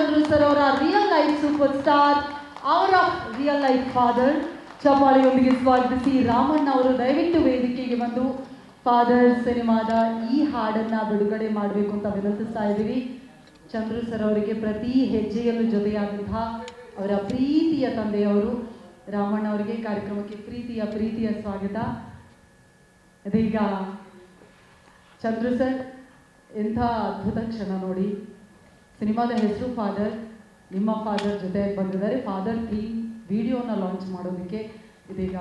Chandru sir ಅವರ real life super star, ಅವರ real life father. ಚಪ್ಪಾಳೆಯೊಂದಿಗೆ ಸ್ವಾಗತಿಸಿ. ರಾಮಣ್ಣ ಅವರು ದಯವಿಟ್ಟು ವೇದಿಕೆಗೆ ಬಂದು ಫಾದರ್ ಸಿನಿಮಾದ ಈ ಹಾಡನ್ನ ಬಿಡುಗಡೆ ಮಾಡಬೇಕು ಅಂತ ವಿನಂತಿಸ್ತಾ ಇದ್ದೀವಿ. ಚಂದ್ರು ಸರ್ ಅವರಿಗೆ ಪ್ರತಿ ಹೆಜ್ಜೆಯಲ್ಲೂ ಜೊತೆಯಾದಂತಹ ಅವರ ಪ್ರೀತಿಯ ತಂದೆಯವರು ರಾಮಣ್ಣ ಅವರಿಗೆ ಕಾರ್ಯಕ್ರಮಕ್ಕೆ ಪ್ರೀತಿಯ ಸ್ವಾಗತ. ಇದೀಗ ಚಂದ್ರು ಸರ್ ಎಂಥ ಅದ್ಭುತ ಕ್ಷಣ ನೋಡಿ. ಸಿನಿಮಾದ ಹೆಸರು ಫಾದರ್, ನಿಮ್ಮ ಫಾದರ್ ಜೊತೆ ಬಂದಿದ್ದಾರೆ. ಫಾದರ್ ಥೀಮ್ ವಿಡಿಯೋನ ಲಾಂಚ್ ಮಾಡೋದಕ್ಕೆ ಇದೀಗ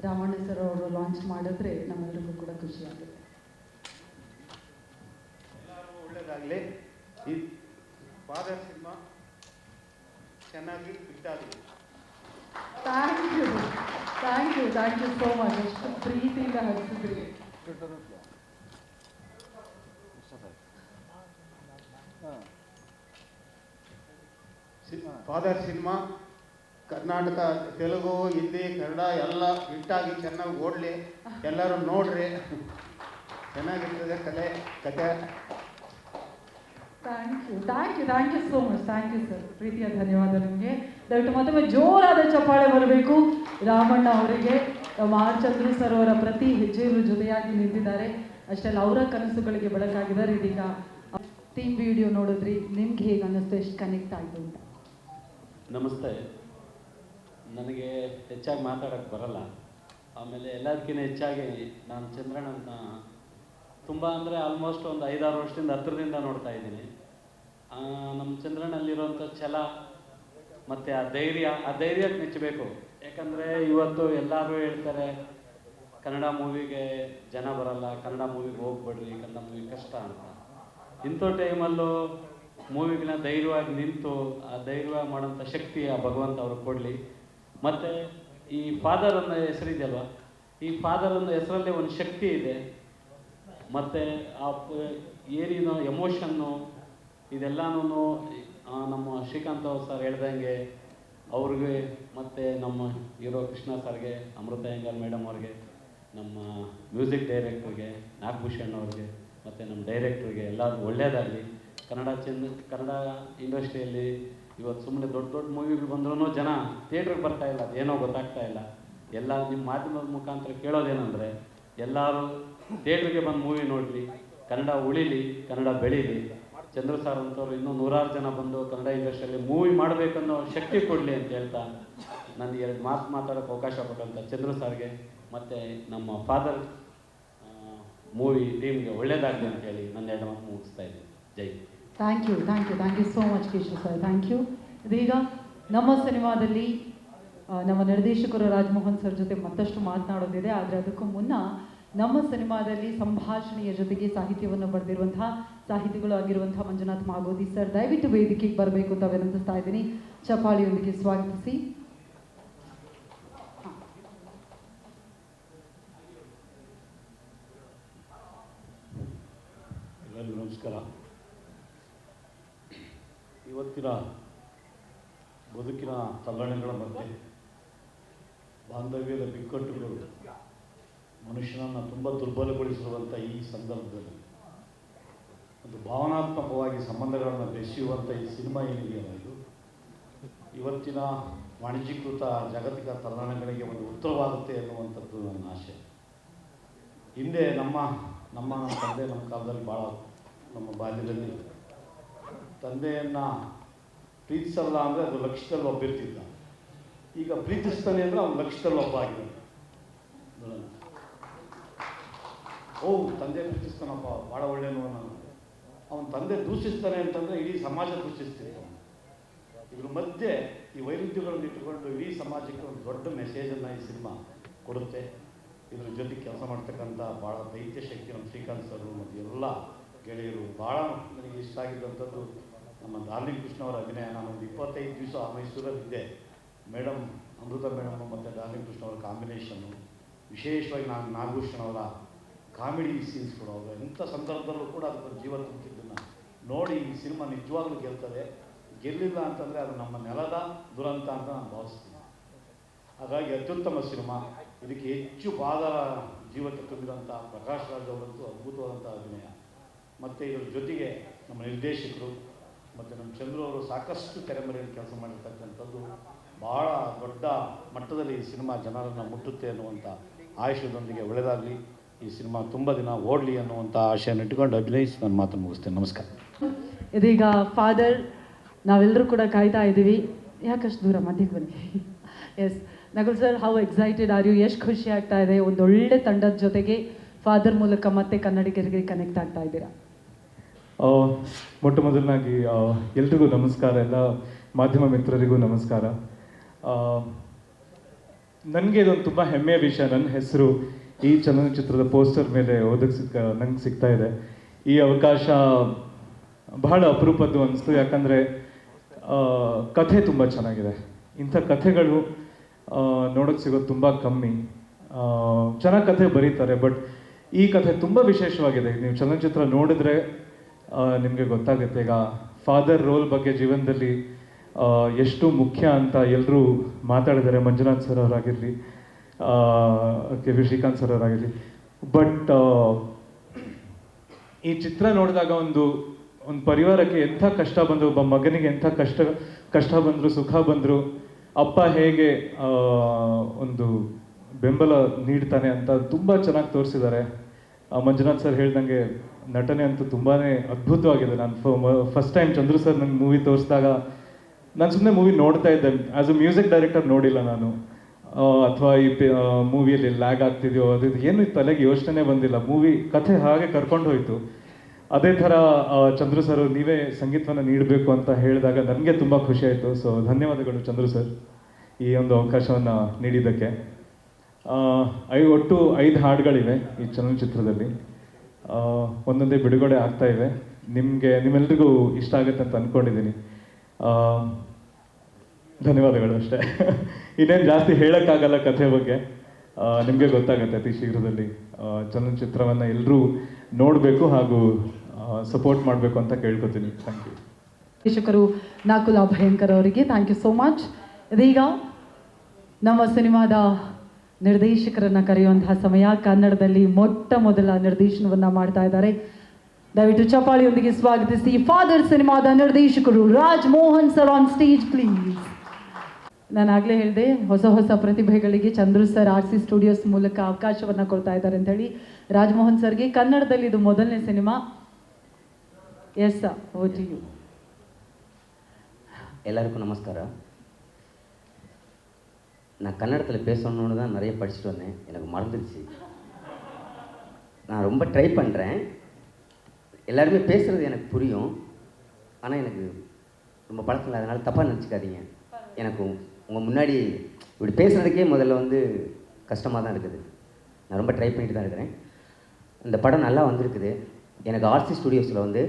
ರಾಮಣ್ಣ ಸರ್ ಅವರು ಲಾಂಚ್ ಮಾಡಿದ್ರೆ ನಮ್ಮೆಲ್ಲರಿಗೂ ಕೂಡ ಖುಷಿ ಆಗುತ್ತೆ. ಎಲ್ಲರಿಗೂ ಒಳ್ಳೆಯದಾಗಲಿ. ಈ ಫಾದರ್ ಸಿನಿಮಾ ಚೆನ್ನಾಗಿ ಹಿಟ್ಟಾಗಲಿ. Thank you so much. ಎಷ್ಟು ಪ್ರೀತಿಯಿಂದ ಹರಿಸಿದ್ರಿ. ಫಾದರ್ ಸಿನಿಮಾ ಕರ್ನಾಟಕ, ತೆಲುಗು, ಹಿಂದಿ, ಕನ್ನಡ ಎಲ್ಲ ಹಿಟ್ಟಾಗಿ ಚೆನ್ನಾಗಿ ಓಡಲಿ. ಎಲ್ಲರೂ ನೋಡ್ರಿ, ಚೆನ್ನಾಗಿರ್ತದೆ ಕಲೆ ಕತೆ. Thank you so much. Thank you sir. ಪ್ರೀತಿಯ ಧನ್ಯವಾದ ನಿಮಗೆ. ದಯವಿಟ್ಟು ಮತ್ತೊಮ್ಮೆ ಜೋರಾದ ಚಪ್ಪಾಳೆ ಬರಬೇಕು ರಾಮಣ್ಣ ಅವರಿಗೆ. ಆರ್ ಚಂದ್ರು ಸರ್ ಅವರ ಪ್ರತಿ ಹೆಜ್ಜೆಯಲ್ಲೂ ಜೊತೆಯಾಗಿ ನಿಂತಿದ್ದಾರೆ. ಅಷ್ಟೆಲ್ಲ ಅವರ ಕನಸುಗಳಿಗೆ ಬೆಳಕಾಗಿದ್ದಾರೆ. ಇದೀಗ ಥೀಮ್ ವಿಡಿಯೋ ನೋಡಿದ್ರಿ, ನಿಮ್ಗೆ ಹೇಗೆ ಅನ್ನಿಸ್ತು, ಎಷ್ಟು ಕನೆಕ್ಟ್ ಆಯಿತು ಅಂತ? ನಮಸ್ತೆ. ನನಗೆ ಹೆಚ್ಚಾಗಿ ಮಾತಾಡೋಕ್ಕೆ ಬರಲ್ಲ. ಆಮೇಲೆ ಎಲ್ಲದಕ್ಕಿಂತ ಹೆಚ್ಚಾಗಿ ನಾನು ಚಂದ್ರಣ್ಣನ ತುಂಬ ಅಂದರೆ ಆಲ್ಮೋಸ್ಟ್ ಒಂದು 5-6 ವರ್ಷದಿಂದ ಹತ್ತಿರದಿಂದ ನೋಡ್ತಾ ಇದ್ದೀನಿ. ನಮ್ಮ ಚಂದ್ರಣ್ಣಲ್ಲಿರುವಂಥ ಛಲ ಮತ್ತು ಆ ಧೈರ್ಯಕ್ಕೆ ಮೆಚ್ಚಬೇಕು. ಯಾಕಂದರೆ ಇವತ್ತು ಎಲ್ಲರೂ ಹೇಳ್ತಾರೆ ಕನ್ನಡ ಮೂವಿಗೆ ಜನ ಬರಲ್ಲ, ಕನ್ನಡ ಮೂವಿಗೆ ಹೋಗ್ಬೇಡ್ರಿ, ಕನ್ನಡ ಮೂವಿ ಕಷ್ಟ ಅಂತ. ಇಂಥ ಟೈಮಲ್ಲೂ ಮೂವಿಗಳನ್ನ ಧೈರ್ಯವಾಗಿ ನಿಂತು ಆ ಧೈರ್ಯವಾಗಿ ಮಾಡೋಂಥ ಶಕ್ತಿ ಆ ಭಗವಂತ ಅವ್ರಿಗೆ ಕೊಡಲಿ. ಮತ್ತು ಈ ಫಾದರ್ ಅನ್ನೋ ಹೆಸರಿದೆಯಲ್ವ, ಈ ಫಾದರ್ ಅನ್ನೋ ಹೆಸರಲ್ಲಿ ಒಂದು ಶಕ್ತಿ ಇದೆ. ಮತ್ತು ಆ ಏನಿನೋ ಎಮೋಷನ್ನು ಇದೆಲ್ಲನೂ ನಮ್ಮ ಶ್ರೀಕಾಂತ್ ಅವ್ರು ಸರ್ ಹೇಳ್ದಂಗೆ ಅವ್ರಿಗೆ, ಮತ್ತು ನಮ್ಮ ಹೀರೋ ಕೃಷ್ಣ ಸರ್ಗೆ, ಅಮೃತ ಅಯ್ಯಂಗಾರ್ ಮೇಡಮ್ ಅವ್ರಿಗೆ, ನಮ್ಮ ಮ್ಯೂಸಿಕ್ ಡೈರೆಕ್ಟ್ರಿಗೆ ನಾಗಭೂಷಣ್ ಅವ್ರಿಗೆ, ಮತ್ತು ನಮ್ಮ ಡೈರೆಕ್ಟ್ರಿಗೆ ಎಲ್ಲರಿಗೂ ಒಳ್ಳೆಯದಾಗಲಿ. ಕನ್ನಡ ಇಂಡಸ್ಟ್ರಿಯಲ್ಲಿ ಇವತ್ತು ಸುಮ್ಮನೆ ದೊಡ್ಡ ಮೂವಿಗಳು ಬಂದ್ರೂ ಜನ ಥಿಯೇಟ್ರಿಗೆ ಬರ್ತಾಯಿಲ್ಲ, ಅದೇನೋ ಗೊತ್ತಾಗ್ತಾ ಇಲ್ಲ. ಎಲ್ಲ ನಿಮ್ಮ ಮಾಧ್ಯಮದ ಮುಖಾಂತರ ಕೇಳೋದೇನೆಂದರೆ ಎಲ್ಲರೂ ಥಿಯೇಟ್ರಿಗೆ ಬಂದು ಮೂವಿ ನೋಡಲಿ, ಕನ್ನಡ ಉಳಿಲಿ, ಕನ್ನಡ ಬೆಳೀಲಿ. ಚಂದ್ರು ಸರ್ ಅಂತವ್ರು ಇನ್ನೂ 100 ಜನ ಬಂದು ಕನ್ನಡ ಇಂಡಸ್ಟ್ರಿಯಲ್ಲಿ ಮೂವಿ ಮಾಡಬೇಕನ್ನೋ ಶಕ್ತಿ ಕೊಡಲಿ ಅಂತ ಹೇಳ್ತಾ ನನಗೆ 2 ಮಾತು ಮಾತಾಡೋಕ್ಕೆ ಅವಕಾಶ ಕೊಟ್ಟಂಥ ಚಂದ್ರು ಸರ್ಗೆ ಮತ್ತು ನಮ್ಮ ಫಾದರ್ ಮೂವಿ ಟೀಮ್ಗೆ ಒಳ್ಳೆಯದಾಗಲಿ ಅಂತ ಹೇಳಿ ನನ್ನ 2 ಮಾತು ಮುಗಿಸ್ತಾ ಇದ್ದೀನಿ. ಜೈ. Thank you so much Keshav sir. Thank you. ಇದೀಗ ನಮ್ಮ ಸಿನಿಮಾದಲ್ಲಿ ನಮ್ಮ ನಿರ್ದೇಶಕರು ರಾಜಮೋಹನ್ ಸರ್ ಜೊತೆ ಮತ್ತಷ್ಟು ಮಾತನಾಡೋದಿದೆ. ಆದರೆ ಅದಕ್ಕೂ ಮುನ್ನ ನಮ್ಮ ಸಿನಿಮಾದಲ್ಲಿ ಸಂಭಾಷಣೆಯ ಜೊತೆಗೆ ಸಾಹಿತ್ಯವನ್ನು ಬರೆದಿರುವಂತಹ ಸಾಹಿತಿಗಳು ಆಗಿರುವಂತಹ ಮಂಜುನಾಥ್ ಮಾಗೋದಿ ಸರ್ ದಯವಿಟ್ಟು ವೇದಿಕೆಗೆ ಬರಬೇಕು ಅಂತ ವಿನಂತಿಸ್ತಾ ಇದ್ದೀನಿ. ಚಪ್ಪಾಳಿಯೊಂದಿಗೆ ಸ್ವಾಗತಿಸಿ. ಎಲ್ಲರಿಗೂ ನಮಸ್ಕಾರ. ಇವತ್ತಿನ ಬದುಕಿನ ತಲ್ಲಣಗಳ ಮಧ್ಯೆ ಬಾಂಧವ್ಯದ ಬಿಕ್ಕಟ್ಟುಗಳು ಮನುಷ್ಯನನ್ನು ತುಂಬ ದುರ್ಬಲಗೊಳಿಸಿರುವಂಥ ಈ ಸಂದರ್ಭದಲ್ಲಿ ಒಂದು ಭಾವನಾತ್ಮಕವಾಗಿ ಸಂಬಂಧಗಳನ್ನು ಬೆಸೆಯುವಂಥ ಈ ಸಿನಿಮಾ ಏನಿದೆಯಲ್ಲ, ಇದು ಇವತ್ತಿನ ವಾಣಿಜ್ಯೀಕೃತ ಜಾಗತಿಕ ತಲ್ಲಣಗಳಿಗೆ ಒಂದು ಉತ್ತರವಾಗುತ್ತೆ ಅನ್ನುವಂಥದ್ದು ನನ್ನ ಆಸೆ. ಹಿಂದೆ ನಮ್ಮ ತಂದೆ ನಮ್ಮ ಕಾಲದಲ್ಲಿ ಭಾಳ, ನಮ್ಮ ಬಾಲ್ಯದಲ್ಲಿ ತಂದೆಯನ್ನು ಪ್ರೀತಿಸಲ್ಲ ಅಂದರೆ ಅದು ಲಕ್ಷ್ಯದಲ್ಲಿ ಒಬ್ಬಿರ್ತಿದ್ದ. ಈಗ ಪ್ರೀತಿಸ್ತಾನೆ ಅಂದರೆ ಅವ್ನು ಲಕ್ಷ್ಯದಲ್ಲಿ ಒಬ್ಬ ಆಗಿದೆ. ಓ, ತಂದೆ ಪ್ರೀತಿಸ್ತಾನಪ್ಪ, ಭಾಳ ಒಳ್ಳೆಯನು ನಾನು. ಅವನ ತಂದೆ ದೂಷಿಸ್ತಾನೆ ಅಂತಂದರೆ ಇಡೀ ಸಮಾಜ ದೂಷಿಸ್ತಿತ್ತು. ಇದ್ರ ಮಧ್ಯೆ ಈ ವೈರುಧ್ಯಗಳನ್ನು ಇಟ್ಟುಕೊಂಡು ಇಡೀ ಸಮಾಜಕ್ಕೆ ಒಂದು ದೊಡ್ಡ ಮೆಸೇಜನ್ನು ಈ ಸಿನಿಮಾ ಕೊಡುತ್ತೆ. ಇದ್ರ ಜೊತೆ ಕೆಲಸ ಮಾಡ್ತಕ್ಕಂಥ ಭಾಳ ದೈತ್ಯ ಶಕ್ತಿ ನಮ್ಮ ಶ್ರೀಕಾಂತ್ ಸರ್ ಮತ್ತು ಎಲ್ಲ ಗೆಳೆಯರು. ಭಾಳ ನನಗೆ ಇಷ್ಟ ಆಗಿದ್ದಂಥದ್ದು ನಮ್ಮ ಡಾರ್ಲಿಂಗ್ ಕೃಷ್ಣ ಅವರ ಅಭಿನಯ. ನಾನೊಂದು 25 ದಿವಸ ಮೈಸೂರಲ್ಲಿದ್ದೆ. ಮೇಡಮ್ ಅಮೃತ ಮೇಡಮ್ ಮತ್ತು ಡಾರ್ಲಿಂಗ್ ಕೃಷ್ಣ ಅವರ ಕಾಂಬಿನೇಷನ್ನು, ವಿಶೇಷವಾಗಿ ನಾಗಭೂಷಣ್ ಅವರ ಕಾಮಿಡಿ ಸೀನ್ಸ್ಗಳು, ಅವರು ಎಂಥ ಸಂದರ್ಭದಲ್ಲೂ ಕೂಡ ಅದಕ್ಕೊಂದು ಜೀವ ತುಂಬಿದ್ದನ್ನು ನೋಡಿ ಈ ಸಿನಿಮಾ ನಿಜವಾಗ್ಲೂ ಗೆಲ್ತದೆ. ಗೆಲ್ಲಿಲ್ಲ ಅಂತಂದರೆ ಅದು ನಮ್ಮ ನೆಲದ ದುರಂತ ಅಂತ ನಾನು ಭಾವಿಸ್ತೀನಿ. ಹಾಗಾಗಿ ಅತ್ಯುತ್ತಮ ಸಿನಿಮಾ. ಇದಕ್ಕೆ ಹೆಚ್ಚು ಬಾದರ ಜೀವಕ್ಕೆ ತುಂಬಿದಂಥ ಪ್ರಕಾಶ್ ರಾಜ್ ಅವರಂತೂ ಅದ್ಭುತವಾದಂಥ ಅಭಿನಯ. ಮತ್ತು ಇದರ ಜೊತೆಗೆ ನಮ್ಮ ನಿರ್ದೇಶಕರು ಮತ್ತು ನಮ್ಮ ಚಂದ್ರು ಅವರು ಸಾಕಷ್ಟು ತೆರೆಮರೆಯಲ್ಲಿ ಕೆಲಸ ಮಾಡಿರ್ತಕ್ಕಂಥದ್ದು ಭಾಳ ದೊಡ್ಡ ಮಟ್ಟದಲ್ಲಿ ಈ ಸಿನಿಮಾ ಜನರನ್ನು ಮುಟ್ಟುತ್ತೆ ಅನ್ನುವಂಥ ಆಶಯದೊಂದಿಗೆ ಒಳ್ಳೆಯದಾಗಲಿ, ಈ ಸಿನಿಮಾ ತುಂಬ ದಿನ ಓಡಲಿ ಅನ್ನುವಂಥ ಆಶೆಯನ್ನು ಇಟ್ಟುಕೊಂಡು ಅಭಿನಯಿಸಿ ನಾನು ಮಾತನ್ನು ಮುಗಿಸ್ತೇನೆ. ನಮಸ್ಕಾರ. ಇದೀಗ ಫಾದರ್ ನಾವೆಲ್ಲರೂ ಕೂಡ ಕಾಯ್ತಾ ಇದ್ದೀವಿ. ಯಾಕಷ್ಟು ದೂರ ಮಧ್ಯಕ್ಕೆ ಬನ್ನಿ. Yes Nakul sir, how excited are you? ಎಷ್ಟು ಖುಷಿ ಆಗ್ತಾ ಇದೆ ಒಂದು ಒಳ್ಳೆ ತಂಡದ ಜೊತೆಗೆ ಫಾದರ್ ಮೂಲಕ ಮತ್ತೆ ಕನ್ನಡಿಗರಿಗೆ ಕನೆಕ್ಟ್ ಆಗ್ತಾ ಇದ್ದೀರಾ? ಮೊಟ್ಟ ಮೊದಲನಾಗಿ ಎಲ್ರಿಗೂ ನಮಸ್ಕಾರ, ಎಲ್ಲ ಮಾಧ್ಯಮ ಮಿತ್ರರಿಗೂ ನಮಸ್ಕಾರ. ನನಗೆ ಇದೊಂದು ತುಂಬ ಹೆಮ್ಮೆಯ ವಿಷಯ. ನನ್ನ ಹೆಸರು ಈ ಚಲನಚಿತ್ರದ ಪೋಸ್ಟರ್ ಮೇಲೆ ನಂಗೆ ಸಿಗ್ತಾ ಇದೆ. ಈ ಅವಕಾಶ ಬಹಳ ಅಪರೂಪದ್ದು ಅನಿಸ್ತು, ಯಾಕಂದರೆ ಕಥೆ ತುಂಬ ಚೆನ್ನಾಗಿದೆ. ಇಂಥ ಕಥೆಗಳು ನೋಡೋಕ್ಕೆ ಸಿಗೋದು ತುಂಬ ಕಮ್ಮಿ. ಚೆನ್ನಾಗಿ ಕಥೆ ಬರೀತಾರೆ, ಬಟ್ ಈ ಕಥೆ ತುಂಬ ವಿಶೇಷವಾಗಿದೆ. ನೀವು ಚಲನಚಿತ್ರ ನೋಡಿದ್ರೆ ನಿಮಗೆ ಗೊತ್ತಾಗುತ್ತೆ. ಈಗ ಫಾದರ್ ರೋಲ್ ಬಗ್ಗೆ ಜೀವನದಲ್ಲಿ ಎಷ್ಟು ಮುಖ್ಯ ಅಂತ ಎಲ್ಲರೂ ಮಾತಾಡಿದ್ದಾರೆ. ಮಂಜುನಾಥ್ ಸರ್ ಅವರಾಗಿರಲಿ, ಕೆ ವಿ ಶ್ರೀಕಾಂತ್ ಸರ್ ಅವರಾಗಿರಲಿ. ಬಟ್ ಈ ಚಿತ್ರ ನೋಡಿದಾಗ ಒಂದು ಪರಿವಾರಕ್ಕೆ ಎಂಥ ಕಷ್ಟ ಬಂದರು, ಒಬ್ಬ ಮಗನಿಗೆ ಎಂಥ ಕಷ್ಟ ಬಂದರು, ಸುಖ ಬಂದರು, ಅಪ್ಪ ಹೇಗೆ ಒಂದು ಬೆಂಬಲ ನೀಡ್ತಾನೆ ಅಂತ ತುಂಬ ಚೆನ್ನಾಗಿ ತೋರಿಸಿದ್ದಾರೆ. ಮಂಜುನಾಥ್ ಸರ್ ಹೇಳ್ದಂಗೆ ನಟನೆ ಅಂತೂ ತುಂಬಾ ಅದ್ಭುತವಾಗಿದೆ. ನಾನು ಫಸ್ಟ್ ಟೈಮ್ ಚಂದ್ರು ಸರ್ ನಂಗೆ ಮೂವಿ ತೋರಿಸಿದಾಗ ನಾನು ಸುಮ್ಮನೆ ಮೂವಿ ನೋಡ್ತಾ ಇದ್ದೆ. ಆ್ಯಸ್ ಅ ಮ್ಯೂಸಿಕ್ ಡೈರೆಕ್ಟರ್ ನೋಡಿಲ್ಲ ನಾನು, ಅಥವಾ ಈ ಮೂವಿಯಲ್ಲಿ ಲ್ಯಾಗ್ ಆಗ್ತಿದೆಯೋ ಅದು ಏನು ತಲೆಗೆ ಯೋಚನೆ ಬಂದಿಲ್ಲ. ಮೂವಿ ಕಥೆ ಹಾಗೆ ಕರ್ಕೊಂಡು ಹೋಯಿತು. ಅದೇ ಥರ ಚಂದ್ರು ಸರ್ ನೀವೇ ಸಂಗೀತವನ್ನು ನೀಡಬೇಕು ಅಂತ ಹೇಳಿದಾಗ ನನಗೆ ತುಂಬ ಖುಷಿ ಆಯಿತು. ಸೊ ಧನ್ಯವಾದಗಳು ಚಂದ್ರು ಸರ್ ಈ ಒಂದು ಅವಕಾಶವನ್ನು ನೀಡಿದ್ದಕ್ಕೆ. ಒಟ್ಟು 5 ಹಾಡುಗಳಿವೆ ಈ ಚಲನಚಿತ್ರದಲ್ಲಿ. ಒಂದೊಂದೇ ಬಿಡುಗಡೆ ಆಗ್ತಾ ಇವೆ. ನಿಮ್ಮೆಲ್ರಿಗೂ ಇಷ್ಟ ಆಗುತ್ತೆ ಅಂತ ಅಂದ್ಕೊಂಡಿದ್ದೀನಿ. ಧನ್ಯವಾದಗಳು ಅಷ್ಟೇ. ಇನ್ನೇನು ಜಾಸ್ತಿ ಹೇಳೋಕ್ಕಾಗಲ್ಲ ಕಥೆ ಬಗ್ಗೆ. ನಿಮಗೆ ಗೊತ್ತಾಗುತ್ತೆ ಅತಿ ಶೀಘ್ರದಲ್ಲಿ. ಚಲನಚಿತ್ರವನ್ನು ಎಲ್ಲರೂ ನೋಡಬೇಕು ಹಾಗೂ ಸಪೋರ್ಟ್ ಮಾಡಬೇಕು ಅಂತ ಕೇಳ್ಕೊತೀನಿ. Thank you. ನಿರ್ದೇಶಕರು ನಕುಲ್ ಭಯಂಕರ್ ಅವರಿಗೆ ಥ್ಯಾಂಕ್ ಯು ಸೋ ಮಚ್. ಇದೀಗ ನಮ್ಮ ಸಿನಿಮಾದ ನಿರ್ದೇಶಕರನ್ನು ಕರೆಯುವಂತಹ ಸಮಯ. ಕನ್ನಡದಲ್ಲಿ ಮೊಟ್ಟ ಮೊದಲ ನಿರ್ದೇಶನವನ್ನು ಮಾಡ್ತಾ ಇದ್ದಾರೆ. ದಯವಿಟ್ಟು ಚಪ್ಪಾಳಿಯೊಂದಿಗೆ ಸ್ವಾಗತಿಸಿ ಫಾದರ್ ಸಿನಿಮಾದ ನಿರ್ದೇಶಕರು Raj Mohan sir on stage please. ನಾನು ಆಗಲೇ ಹೇಳಿದೆ, ಹೊಸ ಪ್ರತಿಭೆಗಳಿಗೆ ಚಂದ್ರು ಸರ್ RC ಸ್ಟುಡಿಯೋಸ್ ಮೂಲಕ ಅವಕಾಶವನ್ನು ಕೊಡ್ತಾ ಇದ್ದಾರೆ ಅಂತ ಹೇಳಿ. ರಾಜ್ಮೋಹನ್ ಸರ್ಗೆ ಕನ್ನಡದಲ್ಲಿ ಇದು ಮೊದಲನೇ cinema. Yes sir, over to you. எல்லாருக்கும் நமஸ்காரம். நான் கன்னடத்தில் பேசணுன்னு தான் நிறைய படிச்சுட்டு வந்தேன், எனக்கு மறந்துடுச்சு. நான் ரொம்ப ட்ரை பண்ணுறேன். எல்லாருமே பேசுகிறது எனக்கு புரியும், ஆனால் எனக்கு ரொம்ப பழக்கம் இல்லை, அதனால் தப்பாக நினச்சிக்காதீங்க. எனக்கு உங்கள் முன்னாடி இப்படி பேசுகிறதுக்கே முதல்ல வந்து கஷ்டமாக தான் இருக்குது. நான் ரொம்ப ட்ரை பண்ணிட்டு தான் இருக்கிறேன். இந்த படம் நல்லா வந்திருக்குது. எனக்கு RC ஸ்டுடியோஸில் வந்து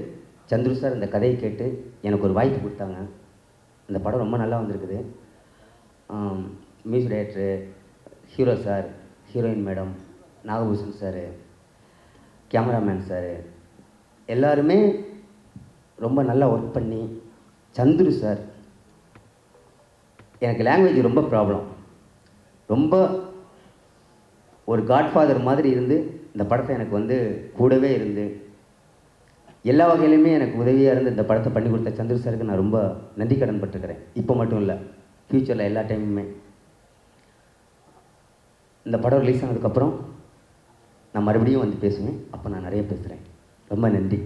சந்துரு சார் இந்த கதையை கேட்டு எனக்கு ஒரு வாய்ப்பு கொடுத்தாங்க. இந்த படம் ரொம்ப நல்லா வந்திருக்குது. Music director, hero sir, heroine madam, Nagabhushan sir, cameraman sir எல்லாருமே ரொம்ப நல்லா ஒர்க் பண்ணி, சந்துரு சார் எனக்கு லாங்குவேஜ் ரொம்ப ப்ராப்ளம், ரொம்ப ஒரு காட்ஃபாதர் மாதிரி இருந்து இந்த படத்தை எனக்கு வந்து கூடவே இருந்து எல்லா வகையிலுமே எனக்கு உதவியாக இருந்து இந்த படத்தை பண்ணி கொடுத்த சந்துரு சாருக்கு நான் ரொம்ப நன்றி கடன் பட்டிருக்கிறேன். இப்போ மட்டும் இல்லை, ஃப்யூச்சரில் எல்லா டைமுமே. இந்த படம் ரிலீஸ் ஆனதுக்கப்புறம் நான் மறுபடியும் வந்து பேசுவேன். அப்போ நான் நிறைய பேசுகிறேன். ரொம்ப நன்றி.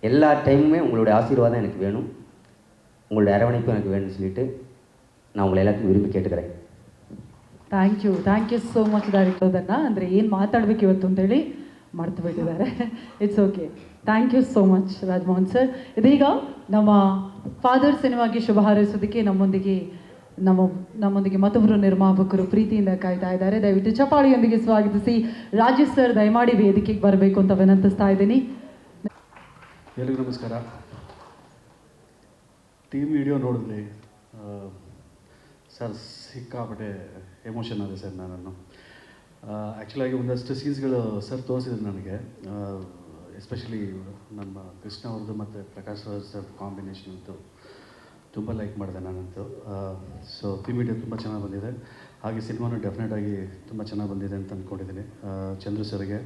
எல்லா டைமுமே உங்களுடைய ஆசீர்வாதம் எனக்கு வேணும், உங்களுடைய அரவணைப்பும் எனக்கு வேணும்னு சொல்லிட்டு நான் உங்களை எல்லாத்தையும் விரும்பி ಕೇಳ್ತಿக்கிறேன். ಥ್ಯಾಂಕ್ ಯು ಸೋ ಮಚ್ ಡೈರೆಕ್ಟರ್ದನ್ನ. ಅಂದರೆ ಏನು ಮಾತಾಡಬೇಕು ಇವತ್ತು ಅಂತೇಳಿ ಮರ್ತು ಬಿಟ್ಟಿದ್ದಾರೆ. It's okay. Thank you so much Rajmohan sir. ಇದೀಗ ನಮ್ಮ ಫಾದರ್ ಸಿನಿಮಾಗೆ ಶುಭ ಹಾರೈಸೋದಕ್ಕೆ ನಮ್ಮೊಂದಿಗೆ ಮತ್ತೊಬ್ಬರು ನಿರ್ಮಾಪಕರು ಪ್ರೀತಿಯಿಂದ ಕಾಯ್ತಾ ಇದ್ದಾರೆ. ದಯವಿಟ್ಟು ಚಪ್ಪಾಳಿಯೊಂದಿಗೆ ಸ್ವಾಗತಿಸಿ ರಾಜೇಶ್ ಸರ್ ದಯಮಾಡಿ ವೇದಿಕೆಗೆ ಬರಬೇಕು ಅಂತ ವಿನಂತಿಸ್ತಾ ಇದ್ದೀನಿ. ಎಲ್ರಿಗೂ ನಮಸ್ಕಾರ. ಟೀಮ್ ವಿಡಿಯೋ ನೋಡಿದ್ರಿ ಸರ್, ಸಿಕ್ಕಾಪಟ್ಟೆ ಎಮೋಷನ್ ಆಗಿದೆ ಸರ್. ನಾನು ಆ್ಯಕ್ಚುಲಾಗಿ ಒಂದಷ್ಟು ಸೀನ್ಸ್ಗಳು ಸರ್ ತೋರಿಸಿದ್ರು ನನಗೆ. ಎಸ್ಪೆಷಲಿ ನಮ್ಮ ಕೃಷ್ಣ ಅವ್ರದ್ದು ಮತ್ತು ಪ್ರಕಾಶ್ ರಾಜ್ ಸರ್ ಕಾಂಬಿನೇಷನ್ ಅಂತೂ ತುಂಬ ಲೈಕ್ ಮಾಡಿದೆ ನಾನಂತೂ. ಸೊ ಟೀಮ್ ವಿಡಿಯೋ ತುಂಬ ಚೆನ್ನಾಗಿ ಬಂದಿದೆ. ಹಾಗೆ ಸಿನಿಮಾನು ಡೆಫಿನೆಟಾಗಿ ತುಂಬ ಚೆನ್ನಾಗಿ ಬಂದಿದೆ ಅಂತ ಅಂದ್ಕೊಂಡಿದ್ದೀನಿ. ಚಂದ್ರು ಸರ್ಗೆ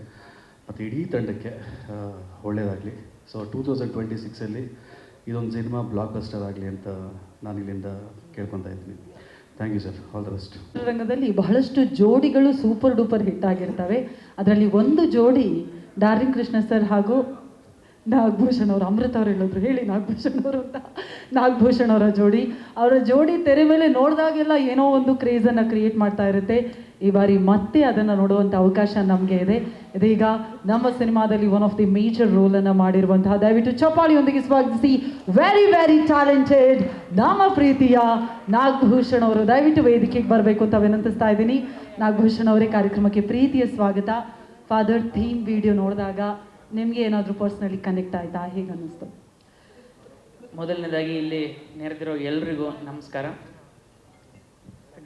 ಮತ್ತು ಇಡೀ ತಂಡಕ್ಕೆ ಒಳ್ಳೆಯದಾಗಲಿ. ಸೊ 2026 ಇದೊಂದು ಸಿನಿಮಾ ಬ್ಲಾಕ್ ಬಸ್ಟರ್ ಆಗಲಿ ಅಂತ ನಾನು ಇಲ್ಲಿಂದ ಕೇಳ್ಕೊತಾ ಇದ್ದೀನಿ. Thank you sir, all the best. ರಂಗದಲ್ಲಿ ಬಹಳಷ್ಟು ಜೋಡಿಗಳು ಸೂಪರ್ ಡೂಪರ್ ಹಿಟ್ ಆಗಿರ್ತವೆ. ಅದರಲ್ಲಿ ಒಂದು ಜೋಡಿ ಡಾರ್ಲಿಂಗ್ ಕೃಷ್ಣ ಸರ್ ಹಾಗೂ ನಾಗಭೂಷಣ್ ಅವರು. ಅಮೃತ ಅವ್ರು ಹೇಳಿದ್ರು ಹೇಳಿ ನಾಗಭೂಷಣ್ ಅವರು ಅಂತ. ನಾಗಭೂಷಣ್ ಅವರ ಜೋಡಿ ತೆರೆ ಮೇಲೆ ನೋಡಿದಾಗೆಲ್ಲ ಏನೋ ಒಂದು ಕ್ರೇಜನ್ನು ಕ್ರಿಯೇಟ್ ಮಾಡ್ತಾ ಇರುತ್ತೆ. ಈ ಬಾರಿ ಮತ್ತೆ ಅದನ್ನು ನೋಡುವಂಥ ಅವಕಾಶ ನಮಗೆ ಇದೆ. ಇದೀಗ ನಮ್ಮ ಸಿನಿಮಾದಲ್ಲಿ ಒನ್ ಆಫ್ ದಿ ಮೇಜರ್ ರೋಲನ್ನು ಮಾಡಿರುವಂತಹ, ದಯವಿಟ್ಟು ಚಪ್ಪಾಳಿಯೊಂದಿಗೆ ಸ್ವಾಗತಿಸಿ, ವೆರಿ ವೆರಿ ಟ್ಯಾಲೆಂಟೆಡ್ ನಮ್ಮ ಪ್ರೀತಿಯ ನಾಗಭೂಷಣ್ ಅವರು ದಯವಿಟ್ಟು ವೇದಿಕೆಗೆ ಬರಬೇಕು ಅಂತ ವಿನಂತಿಸ್ತಾ ಇದ್ದೀನಿ. ನಾಗಭೂಷಣ್ ಅವರೇ, ಕಾರ್ಯಕ್ರಮಕ್ಕೆ ಪ್ರೀತಿಯ ಸ್ವಾಗತ. ಫಾದರ್ ಥೀಮ್ ವಿಡಿಯೋ ನೋಡಿದಾಗ ನಿಮಗೆ ಏನಾದರೂ ಪರ್ಸ್ನಲಿ ಕನೆಕ್ಟ್ ಆಯಿತಾ, ಹೇಗೆ ಅನ್ನಿಸ್ತು? ಮೊದಲನೇದಾಗಿ ಇಲ್ಲಿ ನೆರೆದಿರೋ ಎಲ್ರಿಗೂ ನಮಸ್ಕಾರ.